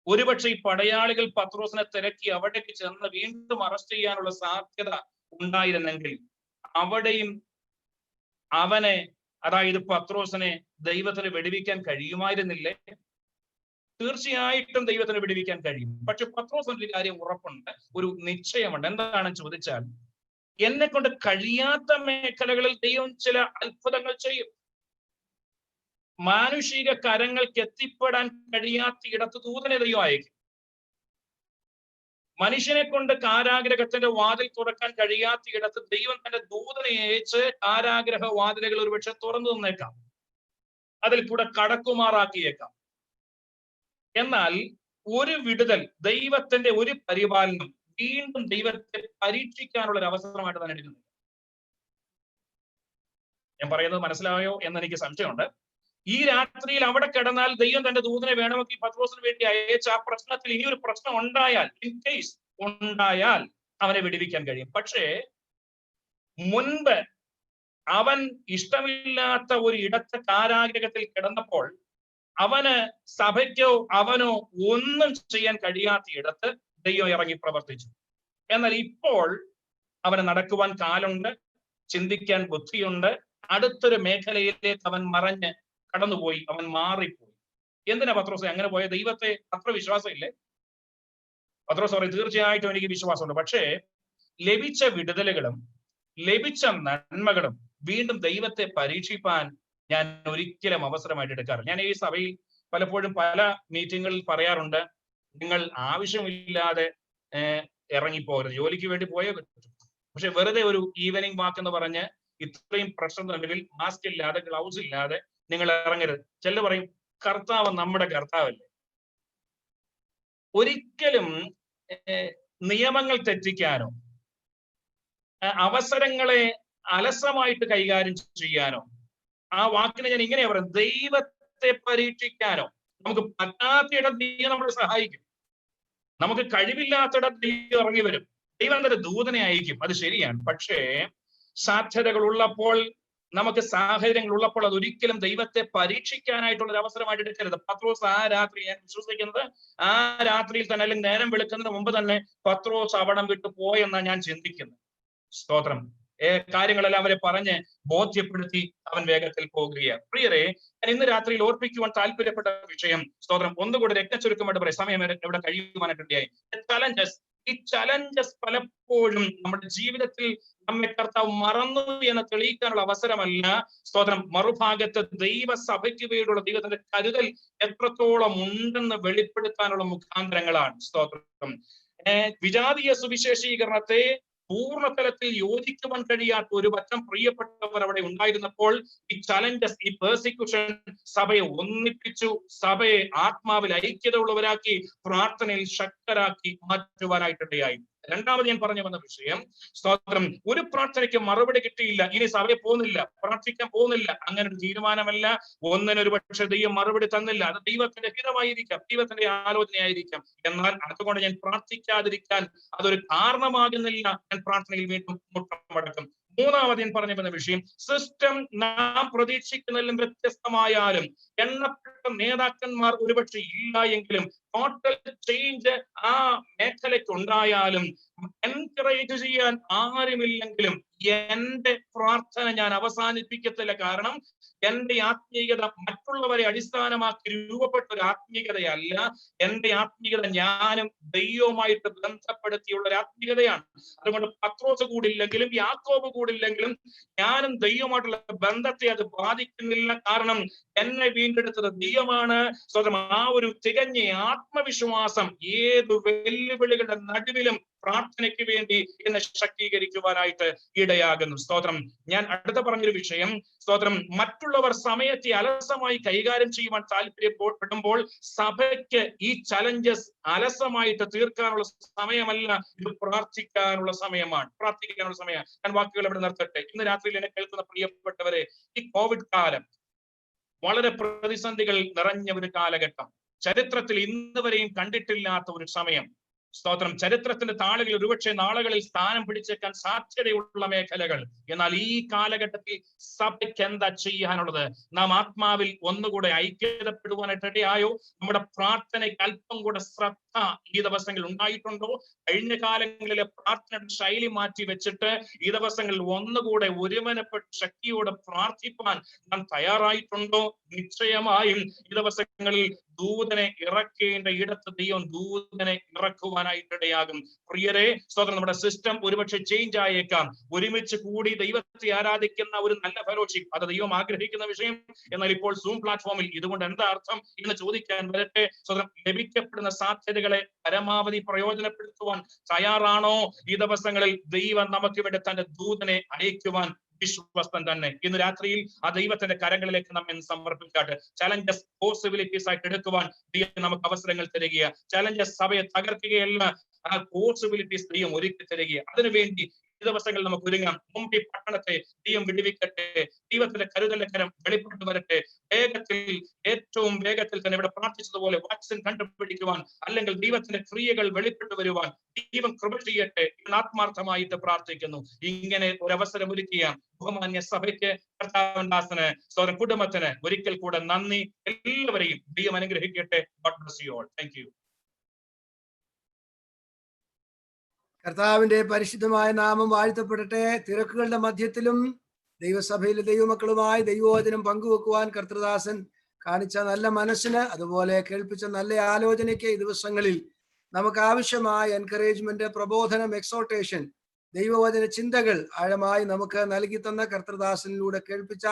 ഒരുപക്ഷെ ഈ പടയാളികൾ പത്രോസിനെ തിരക്കി അവിടേക്ക് ചെന്ന് വീണ്ടും അറസ്റ്റ് ചെയ്യാനുള്ള സാധ്യത ഉണ്ടായിരുന്നെങ്കിൽ അവിടെയും അവനെ, അതായത് പത്രോസിനെ ദൈവത്തിന് വെടിവെക്കാൻ കഴിയുമായിരുന്നില്ലേ? തീർച്ചയായിട്ടും ദൈവത്തിന് വിടുവിക്കാൻ കഴിയും. പക്ഷെ പത്രോസിന് ഒരു കാര്യം ഉറപ്പുണ്ട്, ഒരു നിശ്ചയമുണ്ട്. എന്താണെന്ന് ചോദിച്ചാൽ, എന്നെ കൊണ്ട് കഴിയാത്ത മേഖലകളിൽ ദൈവം ചില അത്ഭുതങ്ങൾ ചെയ്യും. മാനുഷിക കരങ്ങൾക്ക് എത്തിപ്പെടാൻ കഴിയാത്ത ഇടത്ത് ദൂതനെ ദൈവം അയക്കും. മനുഷ്യനെ കൊണ്ട് കാരാഗ്രഹത്തിന്റെ വാതിൽ തുറക്കാൻ കഴിയാത്ത ഇടത്ത് ദൈവം തന്റെ ദൂതനെ അയച്ച് കാരാഗ്രഹ വാതിലുകൾ ഒരുപക്ഷെ തുറന്നു തന്നേക്കാം, അതിൽ കൂടെ കടക്കുമാറാക്കിയേക്കാം. എന്നാൽ ഒരു വിടുതൽ, ദൈവത്തിന്റെ ഒരു പരിപാലനം വീണ്ടും ദൈവത്തെ പരീക്ഷിക്കാനുള്ള ഒരു അവസരമായിട്ട് തന്നെ എടുക്കുന്നത്. ഞാൻ പറയുന്നത് മനസ്സിലായോ എന്ന് എനിക്ക് സംശയമുണ്ട്. ഈ രാത്രിയിൽ അവിടെ കിടന്നാൽ ദൈവം തന്റെ ദൂതനെ വേണമെങ്കിൽ പത്രോസിന് വേണ്ടി അയച്ച ആ പ്രശ്നത്തിൽ ഇനിയൊരു പ്രശ്നം ഉണ്ടായാൽ, ഇൻ കേസ് ഉണ്ടായാൽ അവനെ വിടുവിക്കാൻ കഴിയും. പക്ഷേ മുൻപ് അവൻ ഇഷ്ടമില്ലാത്ത ഒരു ഇടത്തെ കാരാഗ്രഹത്തിൽ കിടന്നപ്പോൾ അവന് സഭയ്ക്കോ അവനോ ഒന്നും ചെയ്യാൻ കഴിയാത്ത ഇടത്ത് ദൈവം ഇറങ്ങി പ്രവർത്തിച്ചു. എന്നാൽ ഇപ്പോൾ അവന് നടക്കുവാൻ കാലുണ്ട്, ചിന്തിക്കാൻ ബുദ്ധിയുണ്ട്. അടുത്തൊരു മേഖലയിലേക്ക് അവൻ മറഞ്ഞ് കടന്നുപോയി, അവൻ മാറിപ്പോയി. എന്തിനാ പത്രോസെ അങ്ങനെ പോയ? ദൈവത്തെ അത്ര വിശ്വാസം ഇല്ലേ? പത്രോസ് പറയും, തീർച്ചയായിട്ടും എനിക്ക് വിശ്വാസമുണ്ട്. പക്ഷേ ലഭിച്ച വിടുതലുകളും ലഭിച്ച നന്മകളും വീണ്ടും ദൈവത്തെ പരീക്ഷിപ്പാൻ ഞാൻ ഒരിക്കലും അവസരമായിട്ട് എടുക്കാറില്ല. ഞാൻ ഈ സഭയിൽ പലപ്പോഴും പല മീറ്റിങ്ങുകളിൽ പറയാറുണ്ട്, നിങ്ങൾ ആവശ്യമില്ലാതെ ഇറങ്ങിപ്പോകരുത്. ജോലിക്ക് വേണ്ടി പോയേ പറ്റും. പക്ഷെ വെറുതെ ഒരു ഈവനിങ് വാക്ക് എന്ന് പറഞ്ഞ് ഇത്രയും പ്രശ്നം നടുവിൽ മാസ്ക് ഇല്ലാതെ, ഗ്ലൗസ് ഇല്ലാതെ നിങ്ങൾ ഇറങ്ങരുത്. ചിലർ പറയും, കർത്താവ് നമ്മുടെ കർത്താവല്ലേ. ഒരിക്കലും നിയമങ്ങൾ തെറ്റിക്കാനോ അവസരങ്ങളെ അലസമായിട്ട് കൈകാര്യം ചെയ്യാനോ, ആ വാക്കിനെ ഞാൻ ഇങ്ങനെയാ പറയുന്നത്, ദൈവത്തെ പരീക്ഷിക്കാനോ നമുക്ക് പറ്റാത്തയിടത്ത് ദൈവം നമ്മളെ സഹായിക്കും. നമുക്ക് കഴിവില്ലാത്തിടത്ത് ദൈവം ഇറങ്ങി വരും. ദൈവം തന്നെ ദൂതനെ അയക്കും, അത് ശരിയാണ്. പക്ഷേ സാധ്യതകൾ ഉള്ളപ്പോൾ, നമുക്ക് സാഹചര്യങ്ങൾ ഉള്ളപ്പോൾ അത് ഒരിക്കലും ദൈവത്തെ പരീക്ഷിക്കാനായിട്ടുള്ള ഒരു അവസരമായിട്ട് എടുക്കരുത്. പത്രോസ് ആ രാത്രി, ഞാൻ വിശ്വസിക്കുന്നത് ആ രാത്രിയിൽ തന്നെ, അല്ലെങ്കിൽ നേരം വെളുക്കുന്നതിന് മുമ്പ് തന്നെ പത്രോസ് അവിടം വിട്ടു പോയെന്നാണ് ഞാൻ ചിന്തിക്കുന്നത്. സ്തോത്രം. കാര്യങ്ങളെല്ലാം അവരെ പറഞ്ഞ് ബോധ്യപ്പെടുത്തി അവൻ വേഗത്തിൽ പോകുകയാണ്. പ്രിയരെ, ഞാൻ ഇന്ന് രാത്രിയിൽ ഓർപ്പിക്കുവാൻ താല്പര്യപ്പെട്ട വിഷയം, സ്തോത്രം, ഒന്നുകൂടെ രക്തചുരുക്കമായിട്ട് പറയാം, സമയം ഇവിടെ കഴിയുവാനായിട്ടിടയായി. ചലഞ്ചസ്. ഈ ചലഞ്ചസ് പലപ്പോഴും നമ്മുടെ ജീവിതത്തിൽ നമ്മെ കർത്താവ് മറന്നു എന്ന് തെളിയിക്കാനുള്ള അവസരമല്ല. സ്തോത്രം, മറുഭാഗത്ത് ദൈവസഭയ്ക്ക് വേണ്ടിയുള്ള ദൈവത്തിന്റെ കരുതൽ എത്രത്തോളം ഉണ്ടെന്ന് വെളിപ്പെടുത്താനുള്ള മുഖാന്തരങ്ങളാണ്. സ്തോത്രം, വിജാതീയ സുവിശേഷീകരണത്തെ പൂർണ്ണതലത്തിൽ യോജിക്കുവാൻ കഴിയാത്ത ഒരു പറ്റം പ്രിയപ്പെട്ടവർ അവിടെ ഉണ്ടായിരുന്നപ്പോൾ ഈ ചലഞ്ചസ്, ഈ പെർസിക്യൂഷൻ സഭയെ ഒന്നിപ്പിച്ചു, സഭയെ ആത്മാവിൽ ഐക്യത ഉള്ളവരാക്കി, പ്രാർത്ഥനയിൽ ശക്തരാക്കി മാറ്റുവാനായിട്ടിടയായി. രണ്ടാമത് ഞാൻ പറഞ്ഞു വന്ന വിഷയം, സ്തോത്രം, ഒരു പ്രാർത്ഥനയ്ക്ക് മറുപടി കിട്ടിയില്ല, ഇനി സഭയെ പോകുന്നില്ല, പ്രാർത്ഥിക്കാൻ പോകുന്നില്ല, അങ്ങനെ ഒരു തീരുമാനമല്ല. ഒന്നിനൊരു പക്ഷെ ദൈവം മറുപടി തന്നില്ല, അത് ദൈവത്തിന്റെ ഹിതമായിരിക്കാം, ദൈവത്തിന്റെ ആലോചനയായിരിക്കാം. എന്നാൽ അതുകൊണ്ട് ഞാൻ പ്രാർത്ഥിക്കാതിരിക്കാൻ അതൊരു കാരണമാകുന്നില്ല. ഞാൻ പ്രാർത്ഥനയിൽ വീണ്ടും മുട്ടമടക്കും. മൂന്നാമത് ഞാൻ പറഞ്ഞു വന്ന വിഷയം, സിസ്റ്റം നാം പ്രതീക്ഷിക്കുന്നതിലും വ്യത്യസ്തമായാലും, എണ്ണപ്പെട്ട നേതാക്കന്മാർ ഒരുപക്ഷെ ഇല്ല എങ്കിലും, ടോട്ടൽ ചേഞ്ച് ആ മേഖലയ്ക്ക് ഉണ്ടായാലും, എൻകറേജ് ചെയ്യാൻ ആരുമില്ലെങ്കിലും എന്റെ പ്രാർത്ഥന ഞാൻ അവസാനിപ്പിക്കത്തില്ല. കാരണം എന്റെ ആത്മീയത മറ്റുള്ളവരെ അടിസ്ഥാനമാക്കി രൂപപ്പെട്ട ഒരു ആത്മീയതയല്ല. എന്റെ ആത്മീയത ഞാനും ദൈവവുമായിട്ട് ബന്ധപ്പെടുത്തിയുള്ള ഒരു ആത്മീയതയാണ്. അതുകൊണ്ട് പത്രോസ് കൂടില്ലെങ്കിലും യാക്കോബ് കൂടില്ലെങ്കിലും ഞാനും ദൈവമായിട്ടുള്ള ബന്ധത്തെ അത് ബാധിക്കുന്നില്ല. കാരണം എന്നെ വീണ്ടെടുത്തത് ദൈവമാണ്. സ്വന്തം ആ ഒരു തികഞ്ഞ ആത്മവിശ്വാസം ഏത് വെല്ലുവിളികളുടെ നടുവിലും പ്രാർത്ഥനയ്ക്ക് വേണ്ടി എന്നെ ശക്തീകരിക്കുവാനായിട്ട് ഇടയാകുന്നു. സ്തോത്രം, ഞാൻ അടുത്ത പറഞ്ഞൊരു വിഷയം, സ്തോത്രം, മറ്റുള്ളവർ സമയത്തെ അലസമായി കൈകാര്യം ചെയ്യുവാൻ താല്പര്യപ്പെടുമ്പോൾ സഭയ്ക്ക് ഈ ചലഞ്ചസ് അലസമായിട്ട് തീർക്കാനുള്ള സമയമല്ല, ഇത് പ്രാർത്ഥിക്കാനുള്ള സമയമാണ്. പ്രാർത്ഥിക്കാനുള്ള സമയമാണ്. ഞാൻ വാക്കുകൾ ഇവിടെ നിർത്തട്ടെ. ഇന്ന് രാത്രിയിൽ എന്നെ കേൾക്കുന്ന പ്രിയപ്പെട്ടവരെ, ഈ കോവിഡ് കാലം വളരെ പ്രതിസന്ധികൾ നിറഞ്ഞ ഒരു കാലഘട്ടം, ചരിത്രത്തിൽ ഇന്ന് വരെയും കണ്ടിട്ടില്ലാത്ത ഒരു സമയം. സ്തോത്രം, ചരിത്രത്തിന്റെ താളുകളിൽ ഒരുപക്ഷെ നാളുകളിൽ സ്ഥാനം പിടിച്ചേക്കാൻ സാധ്യതയുള്ള മേഖലകൾ. എന്നാൽ ഈ കാലഘട്ടത്തിൽ സഭയ്ക്ക് എന്താ ചെയ്യാനുള്ളത്? നാം ആത്മാവിൽ ഒന്നുകൂടെ ഐക്യതപ്പെടുവാനായിട്ട് ഇടയായോ? നമ്മുടെ പ്രാർത്ഥനയ്ക്ക് അല്പം കൂടെ ശ്രദ്ധ ഈ ദിവസങ്ങളിൽ ഉണ്ടായിട്ടുണ്ടോ? കഴിഞ്ഞ കാലങ്ങളിലെ പ്രാർത്ഥനയുടെ ശൈലി മാറ്റി വെച്ചിട്ട് ഈ ദിവസങ്ങളിൽ ഒന്നുകൂടെ ഒരുമനപ്പെട്ട് ശക്തിയോടെ പ്രാർത്ഥിപ്പാൻ നാം തയ്യാറായിട്ടുണ്ടോ? നിശ്ചയമായും ഈ ദിവസങ്ങളിൽ ദൂതനെ ഇറക്കേണ്ട ഇടത്ത് ദൈവം ദൂതനെ ഇറക്കുവാനായിട്ടിടയാകും. പ്രിയരെ, സ്തോത്രം, നമ്മുടെ സിസ്റ്റം ഒരുപക്ഷെ ചേഞ്ച് ആയേക്കാം. ഒരുമിച്ച് കൂടി ദൈവത്തെ ആരാധിക്കുന്ന ഒരു നല്ല ഫെലോഷിപ്പ്, അത് ദൈവം ആഗ്രഹിക്കുന്ന വിഷയം. എന്നാൽ ഇപ്പോൾ സൂം പ്ലാറ്റ്ഫോമിൽ ഇതുകൊണ്ട് എന്താ അർത്ഥം എന്ന് ചോദിക്കാൻ വരട്ടെ. സ്തോത്രം, ലഭിക്കപ്പെടുന്ന സാധ്യതകളെ പരമാവധി പ്രയോജനപ്പെടുത്തുവാൻ തയ്യാറാണോ? ഈ ദിവസങ്ങളിൽ ദൈവം നമുക്ക് വേണ്ടി തന്റെ ദൂതനെ അയക്കുവാൻ വിശ്വസ്തൻ തന്നെ. ഇന്ന് രാത്രിയിൽ ആ ദൈവത്തിന്റെ കരങ്ങളിലേക്ക് നമ്മെ സമർപ്പിക്കാട്ട്. ചലഞ്ചസ് പോസിബിലിറ്റീസ് ആയിട്ട് എടുക്കുവാൻ ദൈവം നമുക്ക് അവസരങ്ങൾ തരിക. ചലഞ്ചസ് സഭയെ തകർക്കുകയല്ല, ആ പോസിബിലിറ്റീസ് ദൈവം ഒരുക്കി തരിക. അതിനുവേണ്ടി ഈ ദിവസങ്ങളിൽ നമുക്ക് ഒരുങ്ങാം. മുമ്പ് ഈ പട്ടണത്തെ ദൈവം വിടുവിക്കട്ടെ. ദൈവത്തിന്റെ കരുതലിന്റെ കരം വെളിപ്പെട്ടു വരട്ടെ. വേഗത്തിൽ, ഏറ്റവും വേഗത്തിൽ തന്നെ ഇവിടെ പ്രാർത്ഥിച്ചതുപോലെ വാക്സിൻ കണ്ടുപിടിക്കുവാൻ, അല്ലെങ്കിൽ ദൈവത്തിന്റെ ക്രിയകൾ വെളിപ്പെട്ടു വരുവാൻ ദൈവം കൃപ ചെയ്യട്ടെ എന്ന് ആത്മാർത്ഥമായിട്ട് പ്രാർത്ഥിക്കുന്നു. ഇങ്ങനെ ഒരു അവസരം ഒരുക്കിയ ബഹുമാന്യ സഭയ്ക്ക്, കർത്താവദാസന്, സ്വന്തം കുടുംബത്തിന് ഒരിക്കൽ കൂടെ നന്ദി. എല്ലാവരെയും ദൈവം അനുഗ്രഹിക്കട്ടെ. God bless you all. Thank you. കർത്താവിന്റെ പരിശുദ്ധമായ നാമം വാഴ്ത്തപ്പെടട്ടെ. തിരക്കുകളുടെ മധ്യത്തിലും ദൈവസഭയിലെ ദൈവമക്കളുമായി ദൈവവചനം പങ്കുവെക്കുവാൻ കർത്തൃദാസൻ കാണിച്ച നല്ല മനസ്സിന്, അതുപോലെ കേൾപ്പിച്ച നല്ല ആലോചനയ്ക്ക് ഈ ദിവസങ്ങളിൽ നമുക്ക് ആവശ്യമായ എൻകറേജ്മെന്റ്, പ്രബോധനം, എക്സോർട്ടേഷൻ, ദൈവവചന ചിന്തകൾ ആഴമായി നമുക്ക് നൽകി തന്ന കർത്തൃദാസനിലൂടെ കേൾപ്പിച്ച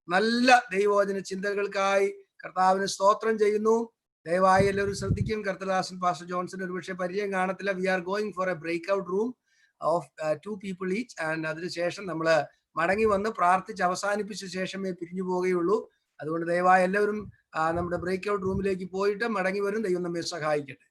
നല്ല ദൈവവചന ചിന്തകൾക്കായി കർത്താവിന് സ്തോത്രം ചെയ്യുന്നു. ദയവായി എല്ലാവരും ശ്രദ്ധിക്കും. കർത്തൃദാസൻ പാസ്റ്റർ ജോൺസൺ ഒരുപക്ഷെ പരിചയം കാണത്തില്ല. We are going for a breakout room of 2 people each. And അതിനുശേഷം നമ്മൾ മടങ്ങി വന്ന് പ്രാർത്ഥിച്ച് അവസാനിപ്പിച്ച ശേഷമേ പിരിഞ്ഞു പോവുകയുള്ളൂ. അതുകൊണ്ട് ദയവായി എല്ലാവരും നമ്മുടെ ബ്രേക്ക് ഔട്ട് റൂമിലേക്ക് പോയിട്ട് മടങ്ങി വരും. ദൈവം നമ്മെ സഹായിക്കട്ടെ.